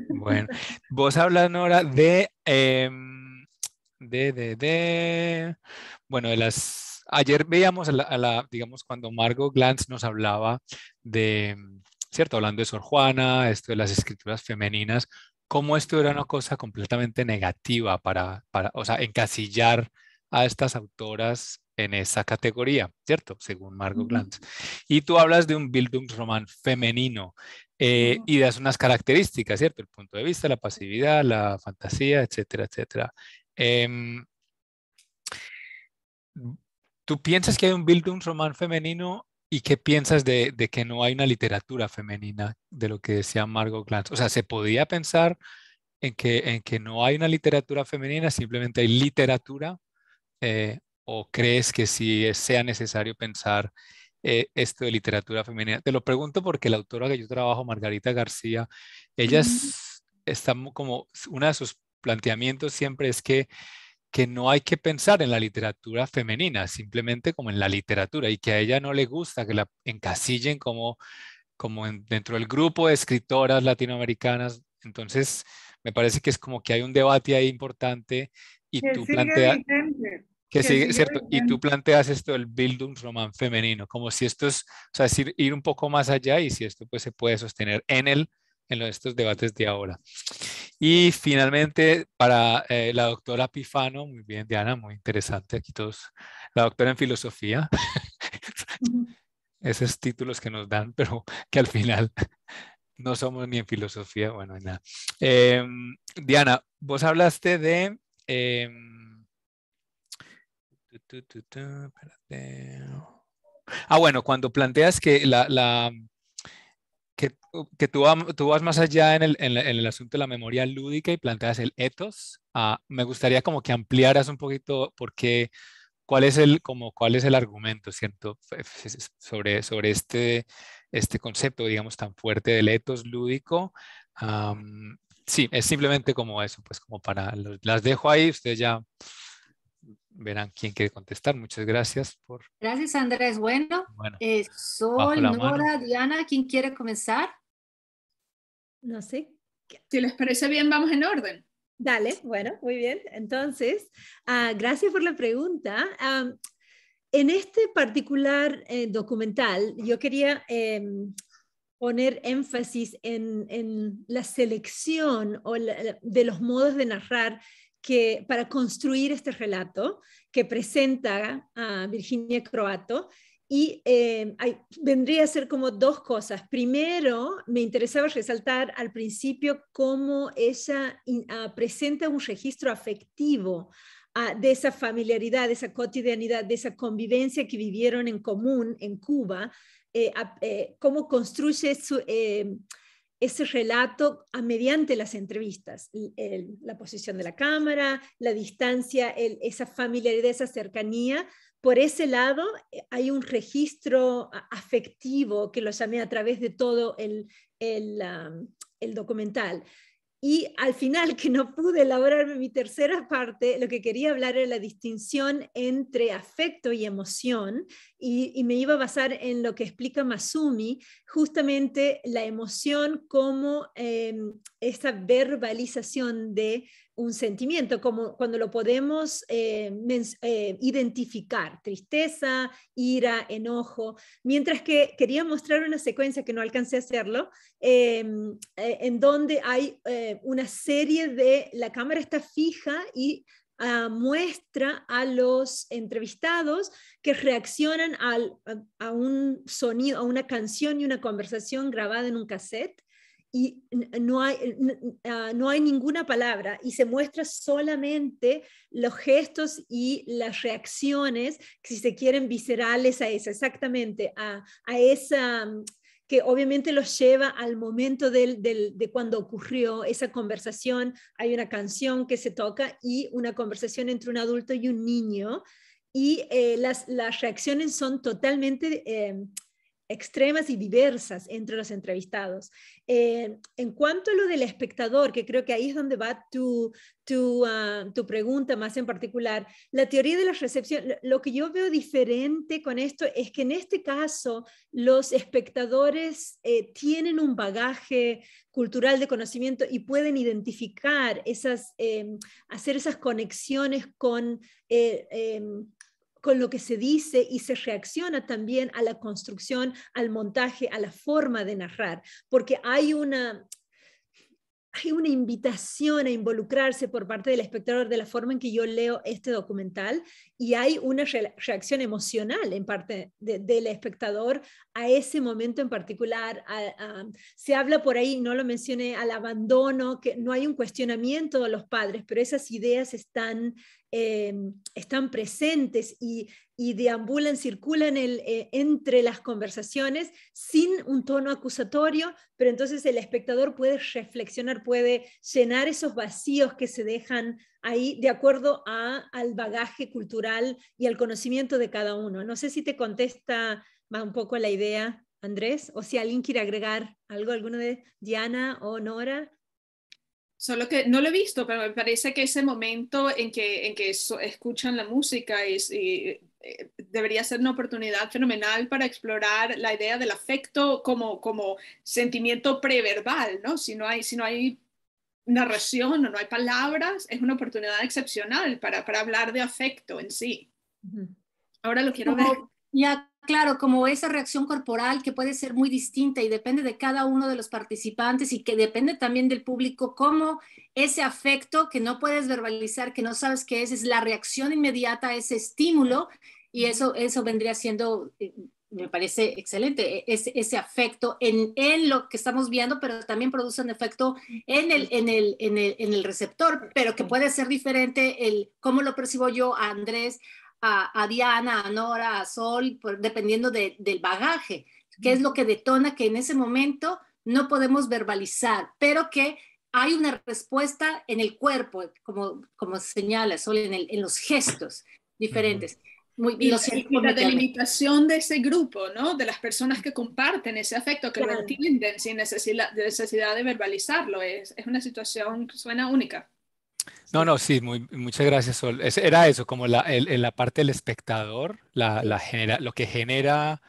Bueno, vos hablas, Nora, bueno, ayer veíamos digamos, cuando Margot Glantz nos hablaba de, ¿cierto? Hablando de Sor Juana, esto de las escrituras femeninas, cómo esto era una cosa completamente negativa o sea, encasillar a estas autoras en esa categoría, ¿cierto? Según Margot Glantz. Y tú hablas de un Bildungsroman femenino y das unas características, ¿cierto? El punto de vista, la pasividad, la fantasía, etcétera, etcétera. ¿Tú piensas que hay un Bildungsroman femenino y qué piensas de que no hay una literatura femenina, de lo que decía Margot Glantz? O sea, ¿se podía pensar en que no hay una literatura femenina, simplemente hay literatura? ¿O crees que sí sea necesario pensar esto de literatura femenina? Te lo pregunto porque la autora que yo trabajo, Margarita García, ella está como, uno de sus planteamientos siempre es que no hay que pensar en la literatura femenina, simplemente como en la literatura, y que a ella no le gusta que la encasillen como dentro del grupo de escritoras latinoamericanas. Entonces, me parece que es como que hay un debate ahí importante y Que tú sigue planteas... vigente. Que sigue, ¿cierto? Y vigente. tú planteas esto del Bildungsroman femenino, como si esto es, o sea, decir, ir un poco más allá y si esto pues se puede sostener en estos debates de ahora. Y finalmente, para la doctora Pifano, muy bien, Diana, muy interesante, aquí todos, la doctora en filosofía, esos títulos que nos dan, pero que al final no somos ni en filosofía, bueno, nada. Diana, vos hablaste de... espérate. Bueno, cuando planteas que que tú vas más allá en el asunto de la memoria lúdica y planteas el ethos, me gustaría como que ampliaras un poquito cuál es el argumento, ¿cierto? Sobre este concepto, digamos, tan fuerte del ethos lúdico. Sí, es simplemente como eso, pues como las dejo ahí, ustedes ya verán quién quiere contestar. Muchas gracias por... Gracias, Andrés. Bueno, Bueno, bajo Sol, la mano. Nora, Diana, ¿quién quiere comenzar? No sé. Si les parece bien, vamos en orden. Dale, bueno, muy bien. Entonces, gracias por la pregunta. En este particular documental, yo quería poner énfasis en la selección de los modos de narrar para construir este relato que presenta a Virginia Croato. Y vendría a ser como dos cosas. Primero, me interesaba resaltar al principio cómo ella presenta un registro afectivo de esa familiaridad, de esa cotidianidad, de esa convivencia que vivieron en común en Cuba, cómo construye ese relato mediante las entrevistas, la posición de la cámara, la distancia, esa familiaridad, esa cercanía. Por ese lado, hay un registro afectivo que lo llamé a través de todo el documental. Y al final, que no pude elaborarme mi tercera parte, lo que quería hablar era la distinción entre afecto y emoción, y me iba a basar en lo que explica Masumi, justamente la emoción como esta verbalización de un sentimiento, como cuando lo podemos identificar, tristeza, ira, enojo, mientras que quería mostrar una secuencia que no alcancé a hacerlo, en donde hay una serie la cámara está fija y muestra a los entrevistados que reaccionan a un sonido, a una canción y una conversación grabada en un cassette, y no hay ninguna palabra y se muestra solamente los gestos y las reacciones, si se quieren, viscerales a esa, exactamente, a esa que obviamente los lleva al momento de cuando ocurrió esa conversación. Hay una canción que se toca y una conversación entre un adulto y un niño, y las reacciones son totalmente extremas y diversas entre los entrevistados. En cuanto a lo del espectador, que creo que ahí es donde va tu pregunta más en particular, la teoría de la recepción, lo que yo veo diferente con esto es que en este caso los espectadores tienen un bagaje cultural de conocimiento y pueden identificar hacer esas conexiones con lo que se dice, y se reacciona también a la construcción, al montaje, a la forma de narrar, porque hay una invitación a involucrarse por parte del espectador de la forma en que yo leo este documental, y hay una reacción emocional en parte del espectador a ese momento en particular. Se habla por ahí, no lo mencioné, al abandono, que no hay un cuestionamiento de los padres, pero esas ideas están presentes y deambulan, circulan entre las conversaciones sin un tono acusatorio, pero entonces el espectador puede reflexionar, puede llenar esos vacíos que se dejan ahí de acuerdo al bagaje cultural y al conocimiento de cada uno. No sé si te contesta un poco la idea, Andrés, o si alguien quiere agregar algo, alguno de Diana o Nora. Solo que no lo he visto, pero me parece que ese momento en que escuchan la música debería ser una oportunidad fenomenal para explorar la idea del afecto como sentimiento preverbal, ¿no? Si no hay narración o no hay palabras, es una oportunidad excepcional para hablar de afecto en sí. Ahora lo quiero ver. Ya, claro, como esa reacción corporal que puede ser muy distinta y depende de cada uno de los participantes, y que depende también del público, como ese afecto que no puedes verbalizar, que no sabes qué es la reacción inmediata a ese estímulo, y eso vendría siendo, me parece excelente, ese afecto en lo que estamos viendo, pero también produce un efecto en el receptor, pero que puede ser diferente cómo lo percibo yo, a Andrés, a Diana, a Nora, a Sol, dependiendo del bagaje, que es lo que detona que en ese momento no podemos verbalizar, pero que hay una respuesta en el cuerpo, como señala Sol, en los gestos diferentes. Y la delimitación de ese grupo, ¿no? De las personas que comparten ese afecto, que lo entienden sin necesidad de verbalizarlo. Es una situación que suena única. No, sí, muchas gracias, Sol. Era eso, como la parte del espectador, lo que genera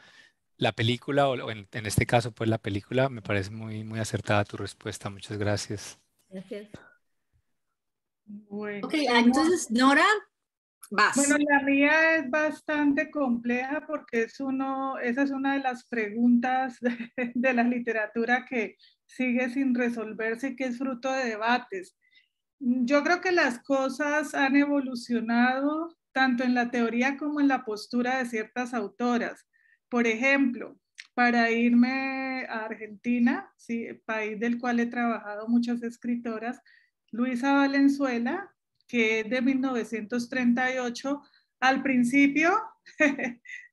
la película, o en este caso, pues la película. Me parece muy acertada tu respuesta. Muchas gracias. Gracias. Bueno, ok, entonces, Nora, vas. Bueno, la mía es bastante compleja porque esa es una de las preguntas de la literatura que sigue sin resolverse y que es fruto de debates. Yo creo que las cosas han evolucionado tanto en la teoría como en la postura de ciertas autoras. Por ejemplo, para irme a Argentina, sí, país del cual he trabajado muchas escritoras, Luisa Valenzuela, que es de 1938, al principio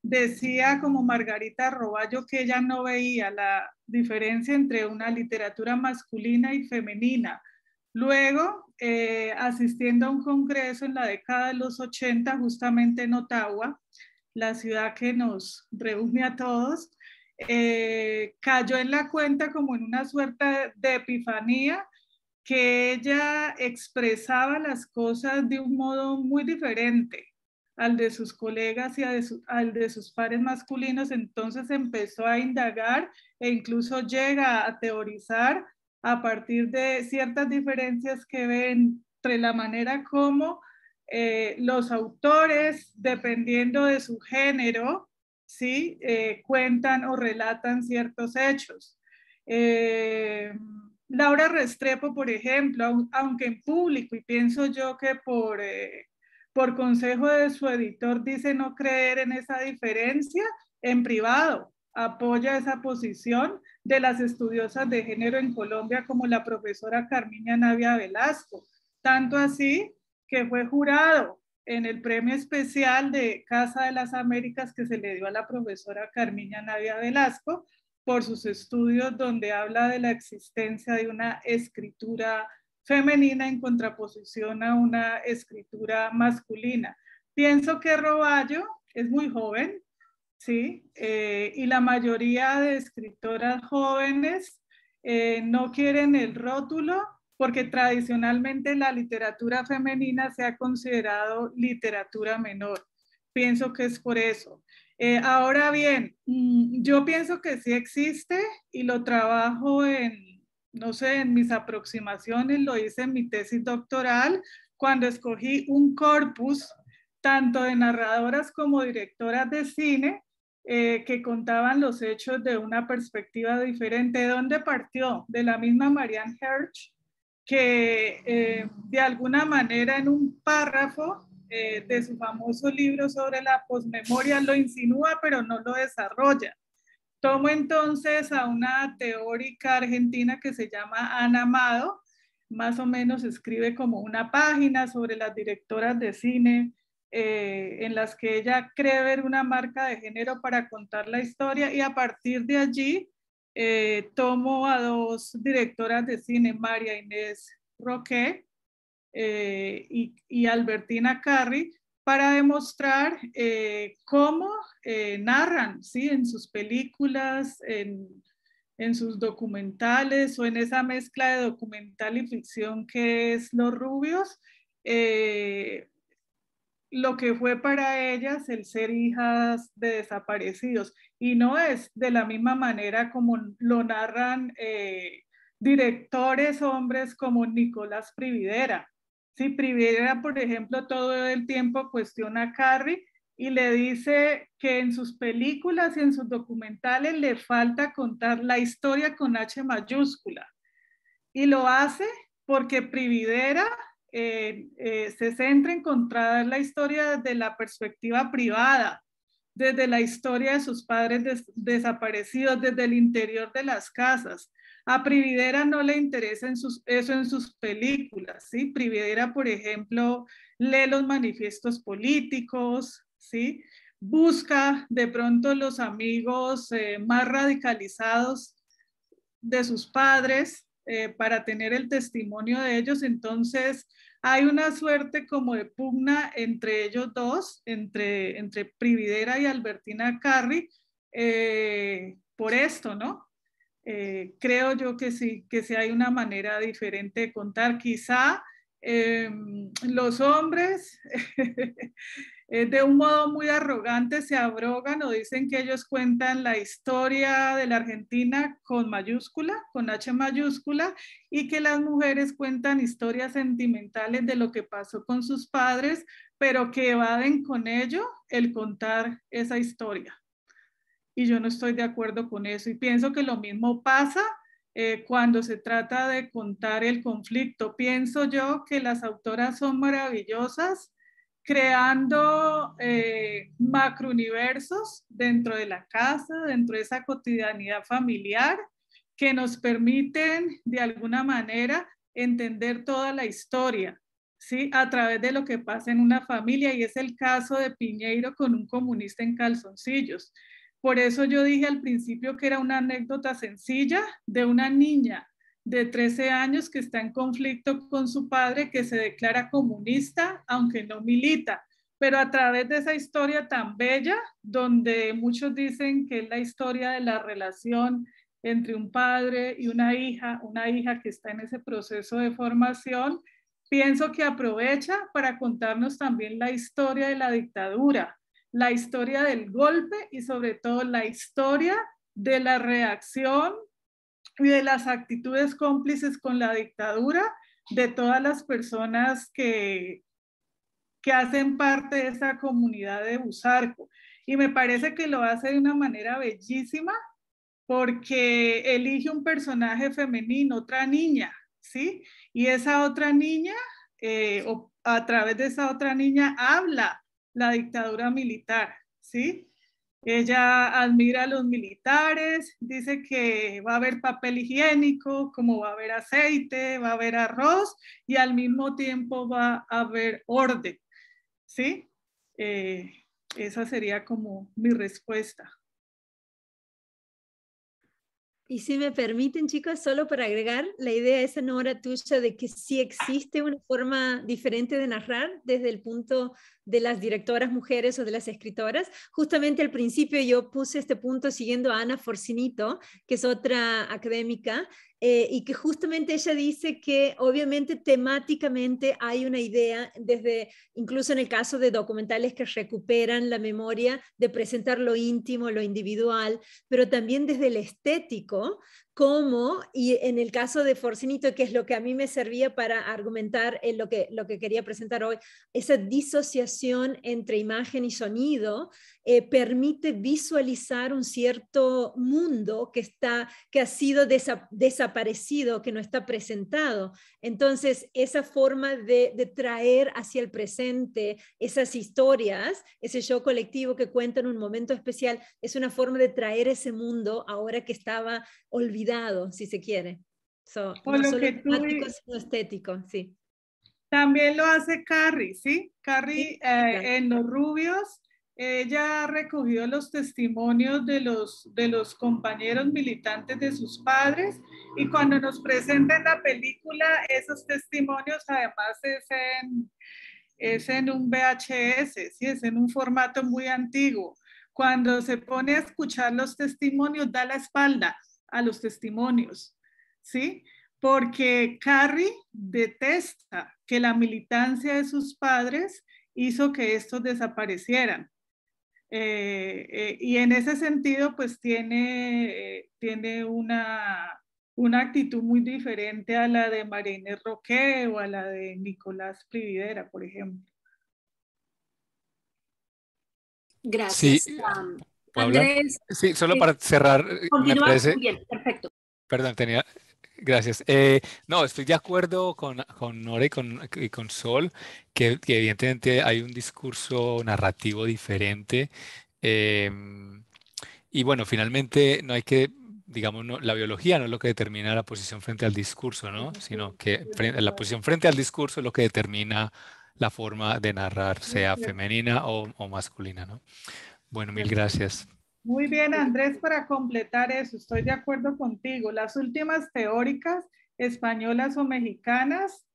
decía, como Margarita Roballo, que ella no veía la diferencia entre una literatura masculina y femenina. Luego, asistiendo a un congreso en la década de los 80, justamente en Ottawa, la ciudad que nos reúne a todos, cayó en la cuenta, como en una suerte de epifanía, que ella expresaba las cosas de un modo muy diferente al de sus colegas y al de sus pares masculinos. Entonces empezó a indagar e incluso llega a teorizar a partir de ciertas diferencias que ve entre la manera como los autores, dependiendo de su género, ¿sí? Cuentan o relatan ciertos hechos. Laura Restrepo, por ejemplo, aunque en público, y pienso yo que por consejo de su editor dice no creer en esa diferencia, en privado apoya esa posición de las estudiosas de género en Colombia, como la profesora Carmiña Navia Velasco. Tanto así que fue jurado en el premio especial de Casa de las Américas que se le dio a la profesora Carmiña Navia Velasco, por sus estudios donde habla de la existencia de una escritura femenina en contraposición a una escritura masculina. Pienso que Roballo es muy joven, ¿sí? Y la mayoría de escritoras jóvenes no quieren el rótulo porque tradicionalmente la literatura femenina se ha considerado literatura menor. Pienso que es por eso. Ahora bien, yo pienso que sí existe y lo trabajo en, no sé, en mis aproximaciones, lo hice en mi tesis doctoral, cuando escogí un corpus tanto de narradoras como directoras de cine que contaban los hechos de una perspectiva diferente. ¿De dónde partió? De la misma Marianne Hirsch, que de alguna manera en un párrafo de su famoso libro sobre la posmemoria lo insinúa, pero no lo desarrolla. Tomo entonces a una teórica argentina que se llama Ana Amado, más o menos escribe como una página sobre las directoras de cine en las que ella cree ver una marca de género para contar la historia, y a partir de allí tomo a dos directoras de cine, María Inés Roque y Albertina Carri, para demostrar cómo narran, ¿sí? En sus películas, en sus documentales o en esa mezcla de documental y ficción que es Los Rubios, lo que fue para ellas el ser hijas de desaparecidos. Y no es de la misma manera como lo narran directores hombres como Nicolás Prividera. Sí, Prividera, por ejemplo, todo el tiempo cuestiona a Carri y le dice que en sus películas y en sus documentales le falta contar la historia con H mayúscula. Y lo hace porque Prividera se centra en contar la historia desde la perspectiva privada, desde la historia de sus padres desaparecidos, desde el interior de las casas. A Prividera no le interesa eso en sus películas, ¿sí? Prividera, por ejemplo, lee los manifiestos políticos, ¿sí? Busca de pronto los amigos más radicalizados de sus padres para tener el testimonio de ellos. Entonces hay una suerte como de pugna entre ellos dos, entre Prividera y Albertina Carri, por esto, ¿no? Creo yo que sí hay una manera diferente de contar. Quizá los hombres de un modo muy arrogante se abrogan o dicen que ellos cuentan la historia de la Argentina con mayúscula, con H mayúscula, y que las mujeres cuentan historias sentimentales de lo que pasó con sus padres, pero que evaden con ello el contar esa historia. Y yo no estoy de acuerdo con eso, y pienso que lo mismo pasa cuando se trata de contar el conflicto. Pienso yo que las autoras son maravillosas creando macrouniversos dentro de la casa, dentro de esa cotidianidad familiar, que nos permiten de alguna manera entender toda la historia, ¿sí? A través de lo que pasa en una familia, y es el caso de Piñeiro con Un comunista en calzoncillos. Por eso yo dije al principio que era una anécdota sencilla de una niña de 13 años que está en conflicto con su padre, que se declara comunista, aunque no milita, pero a través de esa historia tan bella, donde muchos dicen que es la historia de la relación entre un padre y una hija que está en ese proceso de formación, pienso que aprovecha para contarnos también la historia de la dictadura, la historia del golpe y sobre todo la historia de la reacción y de las actitudes cómplices con la dictadura de todas las personas que hacen parte de esa comunidad de Busarco. Y me parece que lo hace de una manera bellísima porque elige un personaje femenino, otra niña, ¿sí? Y esa otra niña, o a través de esa otra niña, habla la dictadura militar, ¿sí? Ella admira a los militares, dice que va a haber papel higiénico, como va a haber aceite, va a haber arroz y al mismo tiempo va a haber orden, ¿sí? Esa sería como mi respuesta. Y si me permiten, chicos, solo para agregar la idea esa, Nora, tuya de que sí existe una forma diferente de narrar desde el punto de las directoras mujeres o de las escritoras. Justamente al principio yo puse este punto siguiendo a Ana Forcinito, que es otra académica, y que justamente ella dice que obviamente temáticamente hay una idea, desde incluso en el caso de documentales que recuperan la memoria, de presentar lo íntimo, lo individual, pero también desde el estético, como, y en el caso de Forcinito, que es lo que a mí me servía para argumentar en lo que quería presentar hoy, esa disociación entre imagen y sonido permite visualizar un cierto mundo que ha sido desaparecido, que no está presentado. Entonces, esa forma de traer hacia el presente esas historias, ese yo colectivo que cuenta en un momento especial, es una forma de traer ese mundo ahora que estaba olvidado, si se quiere. No solo temático, sino estético, sí. También lo hace Carrie, ¿sí? Carrie, Sí, claro. en Los Rubios, ella ha recogido los testimonios de los compañeros militantes de sus padres, y cuando nos presenta en la película esos testimonios, además es en un VHS, ¿sí? Es en un formato muy antiguo. Cuando se pone a escuchar los testimonios, da la espalda a los testimonios, ¿sí? Porque Carrie detesta que la militancia de sus padres hizo que estos desaparecieran. Y en ese sentido, pues tiene una actitud muy diferente a la de María Inés Roqué o a la de Nicolás Prividera, por ejemplo. Gracias. Sí, Andrés. Sí, solo para cerrar, me parece... Bien, perfecto. Perdón, Gracias. No, estoy de acuerdo con Nora y con Sol, que evidentemente hay un discurso narrativo diferente. Y bueno, finalmente no hay que, digamos, la biología no es lo que determina la posición frente al discurso, ¿no? Sino que la posición frente al discurso es lo que determina la forma de narrar, sea femenina o masculina, ¿no? Bueno, mil gracias. Muy bien, Andrés, para completar eso, estoy de acuerdo contigo. Las últimas teóricas españolas o mexicanas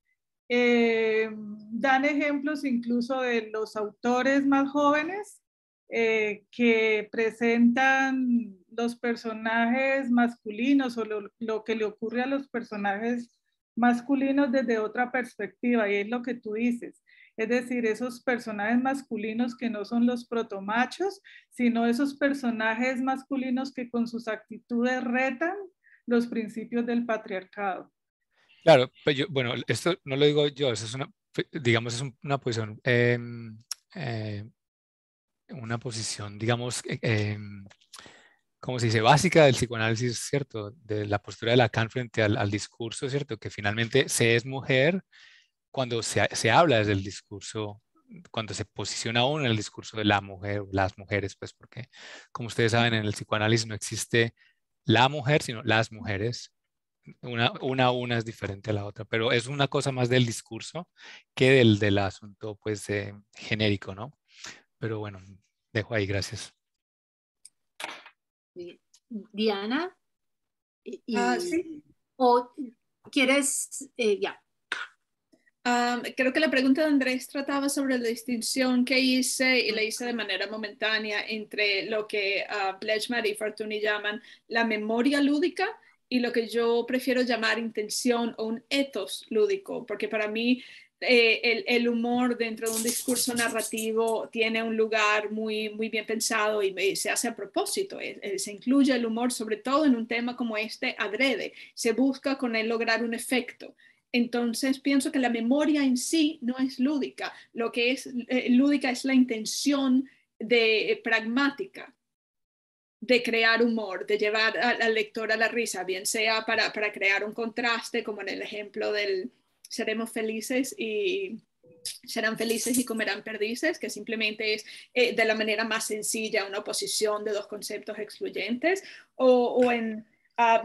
dan ejemplos incluso de los autores más jóvenes que presentan los personajes masculinos o lo que le ocurre a los personajes masculinos desde otra perspectiva, y es lo que tú dices. Es decir, esos personajes masculinos que no son los protomachos, sino esos personajes masculinos que con sus actitudes retan los principios del patriarcado. Claro, pero bueno, esto no lo digo yo, eso es digamos, es una posición, digamos, como se dice, básica del psicoanálisis, ¿cierto? De la postura de Lacan frente al discurso, ¿cierto? Que finalmente se es mujer cuando se habla desde el discurso, cuando se posiciona uno en el discurso de la mujer, las mujeres, pues porque, como ustedes saben, en el psicoanálisis no existe la mujer, sino las mujeres. Una es diferente a la otra, pero es una cosa más del discurso que del asunto, pues, genérico, ¿no? Pero bueno, dejo ahí, gracias. Diana. Sí. ¿O quieres, ya? Creo que la pregunta de Andrés trataba sobre la distinción que hice, y la hice de manera momentánea, entre lo que Blechman y Fortuny llaman la memoria lúdica y lo que yo prefiero llamar intención o un ethos lúdico, porque para mí el humor dentro de un discurso narrativo tiene un lugar muy, muy bien pensado y se hace a propósito. Se incluye el humor, sobre todo en un tema como este, adrede. Se busca con él lograr un efecto. Entonces pienso que la memoria en sí no es lúdica. Lo que es lúdica es la intención pragmática de crear humor, de llevar al lector a la risa, bien sea para crear un contraste, como en el ejemplo del serán felices y comerán perdices, que simplemente es de la manera más sencilla una oposición de dos conceptos excluyentes, o en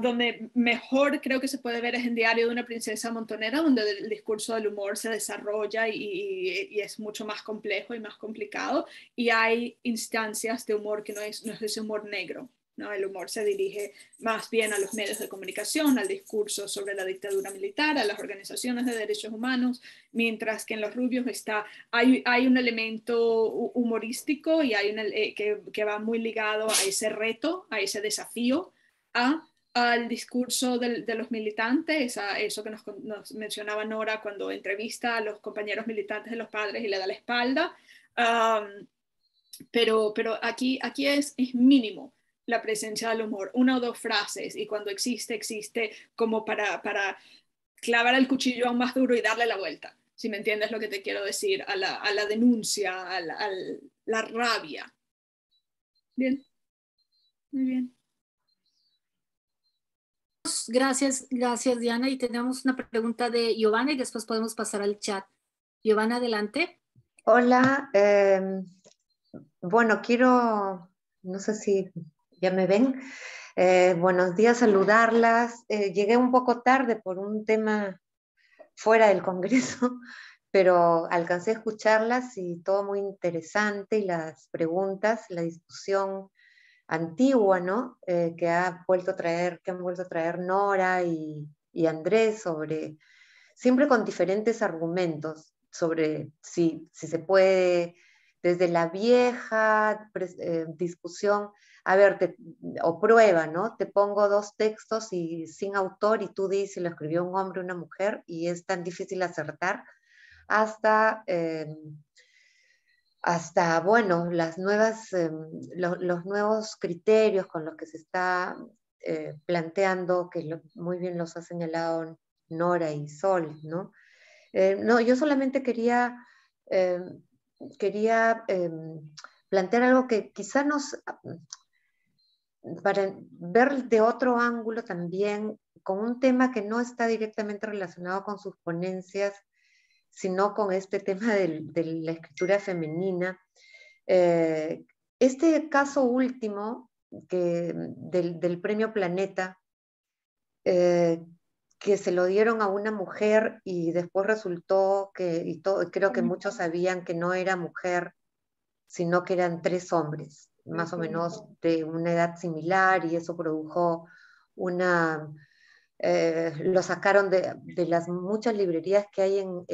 donde mejor creo que se puede ver es en Diario de una princesa montonera, donde el discurso del humor se desarrolla y es mucho más complejo y más complicado, y hay instancias de humor que no es ese humor negro, ¿no? El humor se dirige más bien a los medios de comunicación, al discurso sobre la dictadura militar, a las organizaciones de derechos humanos, mientras que en Los Rubios hay un elemento humorístico y hay que va muy ligado a ese reto, a ese desafío, al discurso de los militantes, a eso que nos mencionaba Nora cuando entrevista a los compañeros militantes de los padres y le da la espalda. Pero aquí es mínimo la presencia del humor, una o dos frases, y cuando existe como para clavar el cuchillo aún más duro y darle la vuelta, si me entiendes lo que te quiero decir, a la denuncia, a la rabia. Bien, muy bien. Gracias, Diana. Y tenemos una pregunta de Giovanna y después podemos pasar al chat. Giovanna, adelante. Hola, bueno, no sé si ya me ven. Buenos días, saludarlas. Llegué un poco tarde por un tema fuera del Congreso, pero alcancé a escucharlas y todo muy interesante, y las preguntas, la discusión antigua, ¿no? Que han vuelto a traer Nora y Andrés siempre con diferentes argumentos sobre si se puede, desde la vieja discusión, a ver, o prueba, ¿no? Te pongo dos textos y sin autor y tú dices si lo escribió un hombre o una mujer y es tan difícil acertar, hasta bueno, los nuevos criterios con los que se está planteando, que muy bien los ha señalado Nora y Sol, ¿no? No, yo solamente quería plantear algo que quizá para ver de otro ángulo también, con un tema que no está directamente relacionado con sus ponencias, sino con este tema de la escritura femenina. Este caso último del Premio Planeta, que se lo dieron a una mujer y después resultó creo que muchos sabían que no era mujer, sino que eran 3 hombres, más o menos de una edad similar, y eso produjo lo sacaron de las muchas librerías que hay en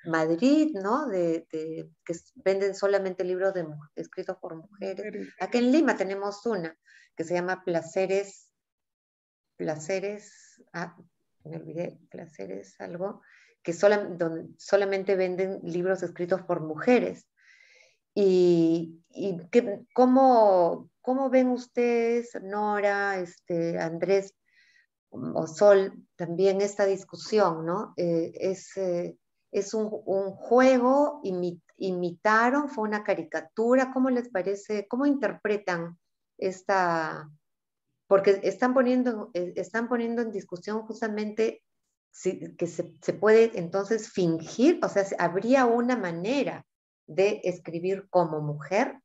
Madrid, ¿no? Que venden solamente libros escritos por mujeres. Aquí en Lima tenemos una que se llama Placeres, me olvidé, Placeres algo, que donde solamente venden libros escritos por mujeres. Y ¿cómo ven ustedes, Nora, Andrés o Sol, también esta discusión, ¿no? Es un juego, imitaron, fue una caricatura, ¿cómo les parece? ¿Cómo interpretan esta? Porque están poniendo en discusión justamente que se puede entonces fingir, o sea, habría una manera de escribir como mujer.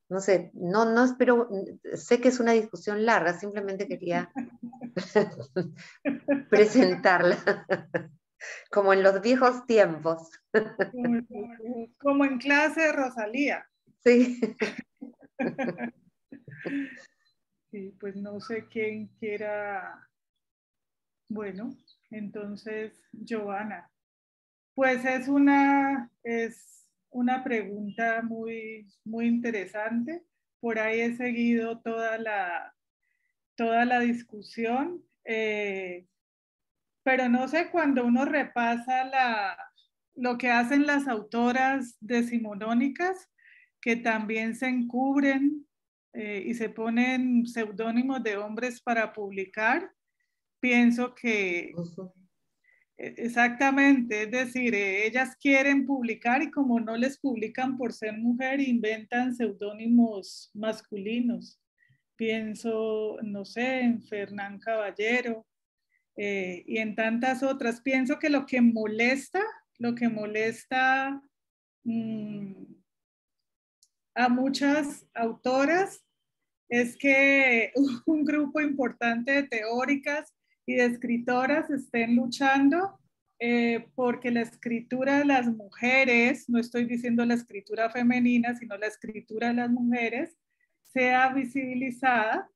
No sé, no espero, sé que es una discusión larga, simplemente quería presentarla, como en los viejos tiempos. Como en clase de Rosalía. Sí. Sí, pues no sé quién quiera. Bueno, entonces, Giovanna, pues es una pregunta muy, muy interesante. Por ahí he seguido toda la discusión, pero no sé, cuando uno repasa lo que hacen las autoras decimonónicas, que también se encubren y se ponen seudónimos de hombres para publicar, pienso que exactamente, es decir, ellas quieren publicar y como no les publican por ser mujer, inventan seudónimos masculinos. Pienso, no sé, en Fernán Caballero y en tantas otras. Pienso que lo que molesta a muchas autoras es que un grupo importante de teóricas y de escritoras estén luchando porque la escritura de las mujeres, no estoy diciendo la escritura femenina, sino la escritura de las mujeres, sea visibilizada.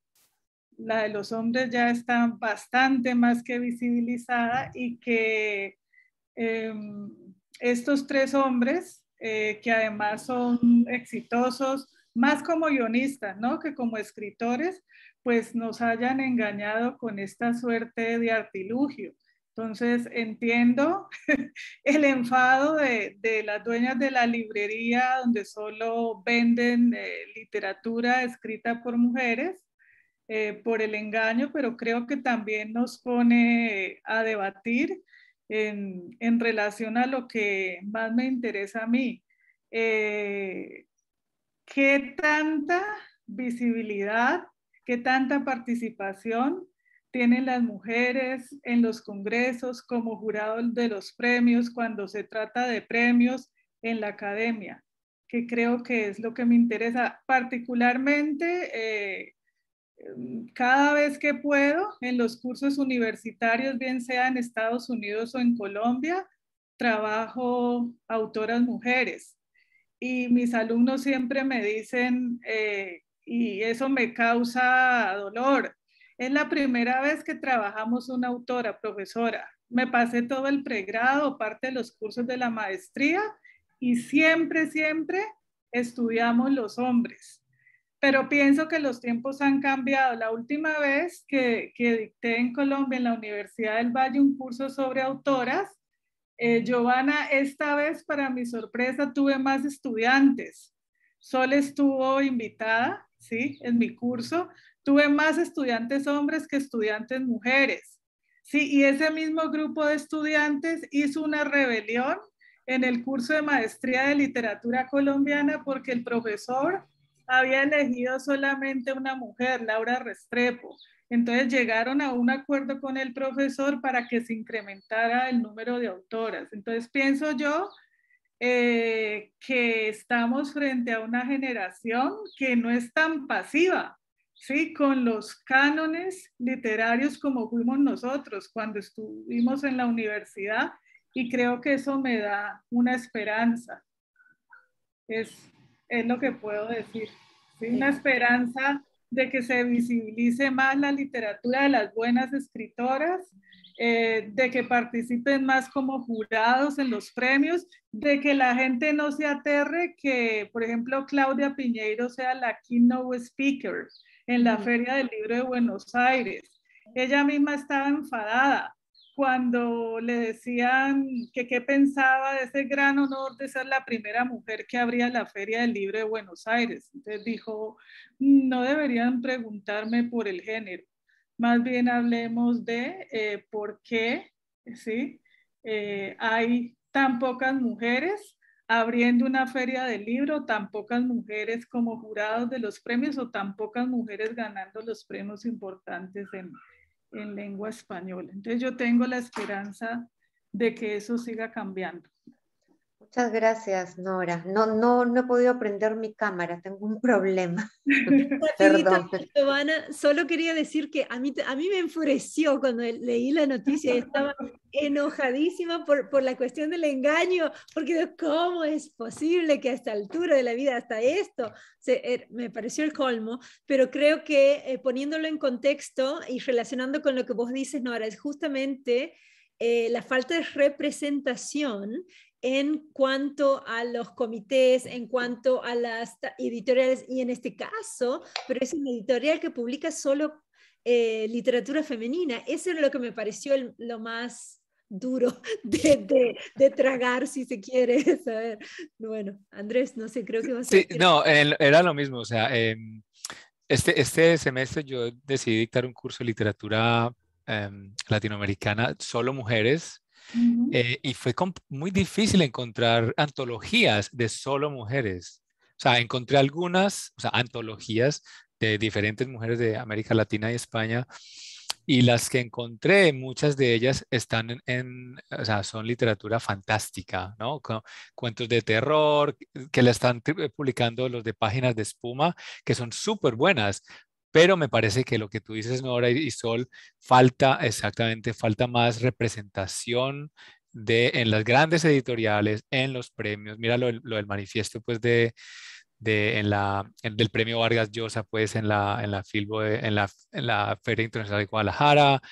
La de los hombres ya está bastante más que visibilizada y que estos 3 hombres, que además son exitosos, más como guionistas, ¿no?, que como escritores, pues nos hayan engañado con esta suerte de artilugio. Entonces entiendo el enfado de las dueñas de la librería donde solo venden literatura escrita por mujeres, por el engaño, pero creo que también nos pone a debatir en relación a lo que más me interesa a mí. ¿Qué tanta visibilidad, qué tanta participación tienen las mujeres en los congresos como jurados de los premios cuando se trata de premios en la academia? Que creo que es lo que me interesa particularmente. Cada vez que puedo, en los cursos universitarios, bien sea en Estados Unidos o en Colombia, trabajo autoras mujeres. Y mis alumnos siempre me dicen, y eso me causa dolor, es la primera vez que trabajamos una autora, profesora. Me pasé todo el pregrado, parte de los cursos de la maestría, y siempre, siempre estudiamos los hombres. Pero pienso que los tiempos han cambiado. La última vez que dicté en Colombia, en la Universidad del Valle, un curso sobre autoras, Giovanna, esta vez para mi sorpresa tuve más estudiantes. Sol estuvo invitada, ¿sí?, en mi curso. Tuve más estudiantes hombres que estudiantes mujeres. Sí, y ese mismo grupo de estudiantes hizo una rebelión en el curso de maestría de literatura colombiana porque el profesor había elegido solamente una mujer, Laura Restrepo. Entonces llegaron a un acuerdo con el profesor para que se incrementara el número de autoras. Entonces pienso yo que estamos frente a una generación que no es tan pasiva, ¿sí?, con los cánones literarios como fuimos nosotros cuando estuvimos en la universidad, y creo que eso me da una esperanza. Es lo que puedo decir, ¿sí? Una esperanza de que se visibilice más la literatura de las buenas escritoras, de que participen más como jurados en los premios, de que la gente no se aterre que, por ejemplo, Claudia Piñeiro sea la keynote speaker en la Feria del Libro de Buenos Aires. Ella misma estaba enfadada cuando le decían que qué pensaba de ese gran honor de ser la primera mujer que abría la Feria del Libro de Buenos Aires. Entonces dijo, no deberían preguntarme por el género, más bien hablemos de por qué, ¿sí?, hay tan pocas mujeres abriendo una feria del libro, tan pocas mujeres como jurados de los premios o tan pocas mujeres ganando los premios importantes en lengua española. Entonces yo tengo la esperanza de que eso siga cambiando. Muchas gracias, Nora. No he podido prender mi cámara, tengo un problema. Perdón. Giovanna, solo quería decir que a mí me enfureció cuando leí la noticia y estaba enojadísima por la cuestión del engaño, porque ¿cómo es posible que a esta altura de la vida, hasta esto? Me pareció el colmo, pero creo que poniéndolo en contexto y relacionando con lo que vos dices, Nora, es justamente la falta de representación en cuanto a los comités, en cuanto a las editoriales, y en este caso, pero es una editorial que publica solo literatura femenina. Eso es lo que me pareció lo más duro de tragar, si se quiere saber. Bueno, Andrés, no sé, creo que vas a decir... Sí, no, era lo mismo, o sea, este semestre yo decidí dictar un curso de literatura latinoamericana, solo mujeres, y fue muy difícil encontrar antologías de solo mujeres. O sea, encontré algunas, o sea, antologías de diferentes mujeres de América Latina y España, y las que encontré, muchas de ellas están o sea, son literatura fantástica, ¿no? Cuentos de terror que la están publicando los de Páginas de Espuma, que son súper buenas. Pero me parece que lo que tú dices, Nora y Sol, falta más representación en las grandes editoriales, en los premios. Mira lo del manifiesto pues, de del premio Vargas Llosa, pues en la Feria Internacional de Guadalajara.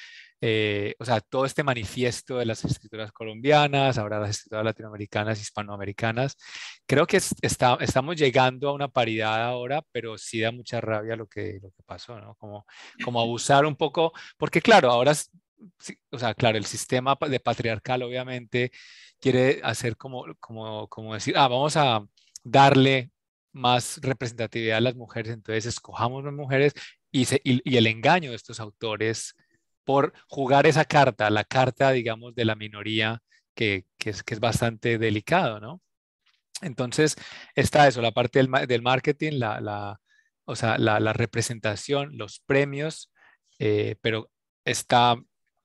O sea, todo este manifiesto de las escritoras colombianas, ahora las escritoras latinoamericanas, hispanoamericanas. Creo que estamos llegando a una paridad ahora, pero sí da mucha rabia lo que pasó, ¿no? Como abusar un poco, porque claro, ahora, sí, o sea, claro, el sistema de patriarcal obviamente quiere hacer como decir, vamos a darle más representatividad a las mujeres, entonces escojamos las mujeres y el engaño de estos autores por jugar esa carta, la carta, digamos, de la minoría, que es bastante delicado, ¿no? Entonces, está eso, la parte del marketing, o sea, la representación, los premios, pero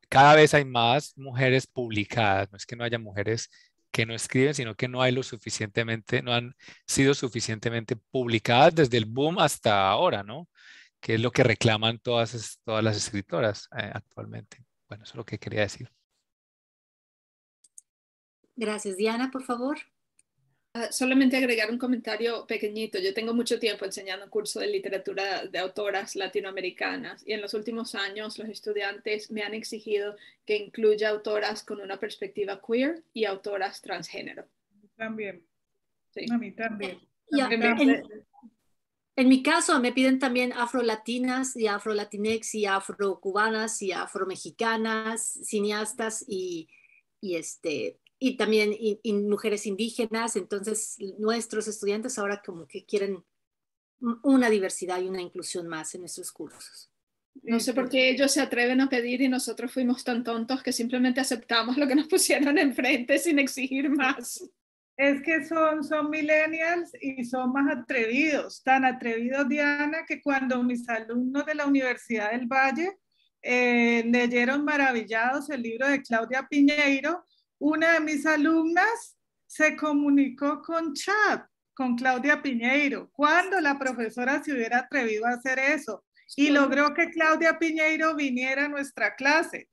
cada vez hay más mujeres publicadas, no es que no haya mujeres que no escriben, sino que no hay no han sido suficientemente publicadas desde el boom hasta ahora, ¿no? Que es lo que reclaman todas las escritoras actualmente. Bueno, eso es lo que quería decir. Gracias. Diana, por favor. Solamente agregar un comentario pequeñito. Yo tengo mucho tiempo enseñando un curso de literatura de autoras latinoamericanas y en los últimos años los estudiantes me han exigido que incluya autoras con una perspectiva queer y autoras transgénero. También. Sí. A mí también. Ya, en mi caso me piden también afrolatinas y afrolatinex y afrocubanas y afromexicanas, cineastas y también mujeres indígenas. Entonces nuestros estudiantes ahora como que quieren una diversidad y una inclusión más en nuestros cursos. No sé por qué ellos se atreven a pedir y nosotros fuimos tan tontos que simplemente aceptamos lo que nos pusieron enfrente sin exigir más. Es que son millennials y son más atrevidos, tan atrevidos, Diana, que cuando mis alumnos de la Universidad del Valle leyeron maravillados el libro de Claudia Piñeiro, una de mis alumnas se comunicó con chat, con Claudia Piñeiro, cuando la profesora se hubiera atrevido a hacer eso, y logró que Claudia Piñeiro viniera a nuestra clase.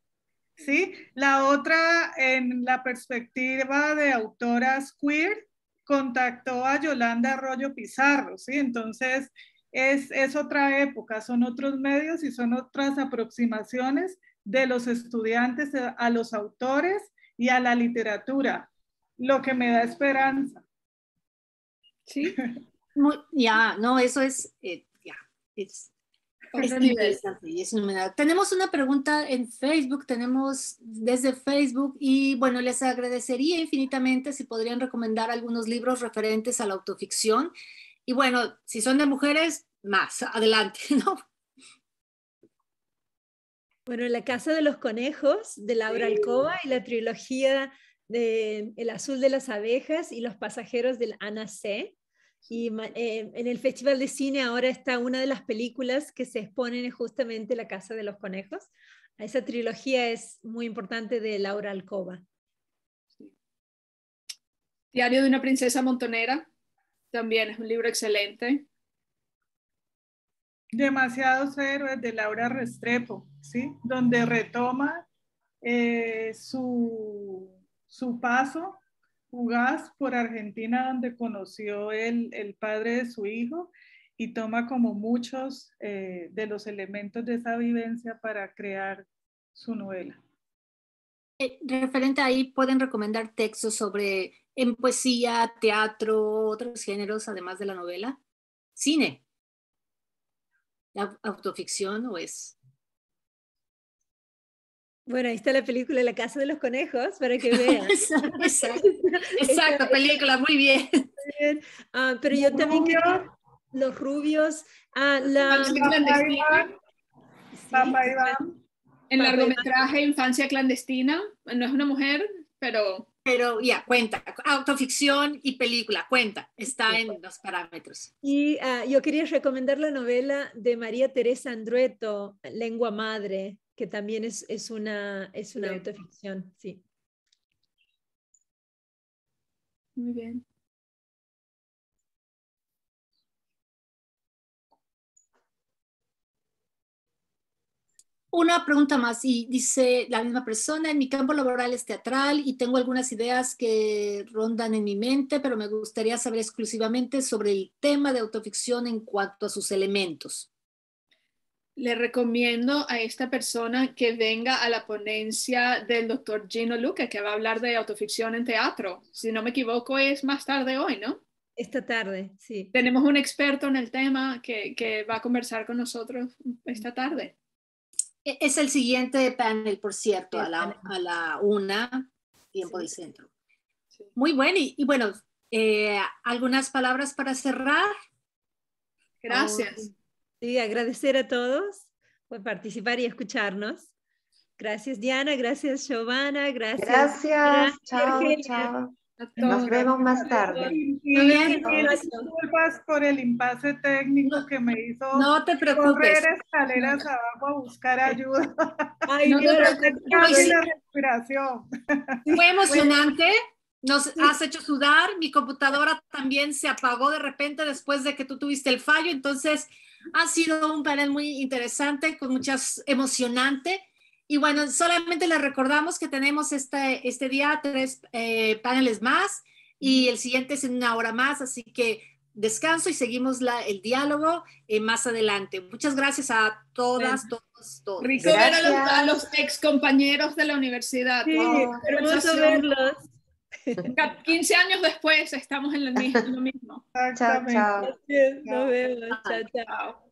¿Sí? La otra, en la perspectiva de autoras queer, contactó a Yolanda Arroyo Pizarro, ¿sí? Entonces, es otra época, son otros medios y son otras aproximaciones de los estudiantes a los autores y a la literatura, lo que me da esperanza. Sí. Ya, no, eso es, ya, es interesante y es fenomenal. Tenemos una pregunta en Facebook, tenemos desde Facebook y bueno, les agradecería infinitamente si podrían recomendar algunos libros referentes a la autoficción y bueno, si son de mujeres, más, adelante, ¿no? Bueno, La Casa de los Conejos, de Laura Alcoba, y la trilogía de El Azul de las Abejas y Los Pasajeros del Ana C. Y en el Festival de Cine ahora está una de las películas que se exponen es justamente La Casa de los Conejos. Esa trilogía es muy importante de Laura Alcoba. Diario de una princesa montonera, también es un libro excelente. Demasiados héroes de Laura Restrepo, ¿sí? Donde retoma su paso fugaz por Argentina, donde conoció el padre de su hijo y toma como muchos de los elementos de esa vivencia para crear su novela. Referente ahí, pueden recomendar textos sobre en poesía, teatro, otros géneros, además de la novela. Cine. ¿La autoficción o es? Bueno, ahí está la película La Casa de los Conejos para que vean. Exacto, película, muy bien. Pero yo también quería Los Rubios, Papá Iván. En largometraje Infancia Clandestina, no es una mujer, pero ya, cuenta, autoficción y película, cuenta, está en los parámetros. Y yo quería recomendar la novela de María Teresa Andrueto, Lengua Madre, que también es una autoficción, sí. Muy bien. Una pregunta más, y dice la misma persona: en mi campo laboral es teatral y tengo algunas ideas que rondan en mi mente, pero me gustaría saber exclusivamente sobre el tema de autoficción en cuanto a sus elementos. Le recomiendo a esta persona que venga a la ponencia del doctor Gino Luque, que va a hablar de autoficción en teatro. Si no me equivoco, es más tarde hoy, ¿no? Esta tarde, sí. Tenemos un experto en el tema que va a conversar con nosotros esta tarde. Es el siguiente panel, por cierto, Sí, a la 1, tiempo Sí. del centro. Sí. Muy bueno, y bueno, ¿algunas palabras para cerrar? Gracias. Sí, agradecer a todos por participar y escucharnos. Gracias, Diana, gracias, Giovanna, gracias. Gracias, chao, Argelia. chao. A Nos todos. vemos más tarde. Y Muy bien. disculpas por el impasse técnico que me hizo No te preocupes. correr escaleras abajo a buscar ayuda. Ay, No te claro, preocupes. Casi la respiración. Fue emocionante, nos has hecho sudar, mi computadora también se apagó de repente después de que tú tuviste el fallo, entonces ha sido un panel muy interesante, con muchas emocionante. Y bueno, solamente les recordamos que tenemos este día 3 paneles más y el siguiente es en 1 hora más, así que descanso y seguimos el diálogo más adelante. Muchas gracias a todas, todos. Rico ver a los ex compañeros de la universidad. Sí, Oh, hermoso verlos. 15 años después estamos en lo mismo. Chao, chao. Gracias, nos vemos. Chao, chao. Chao.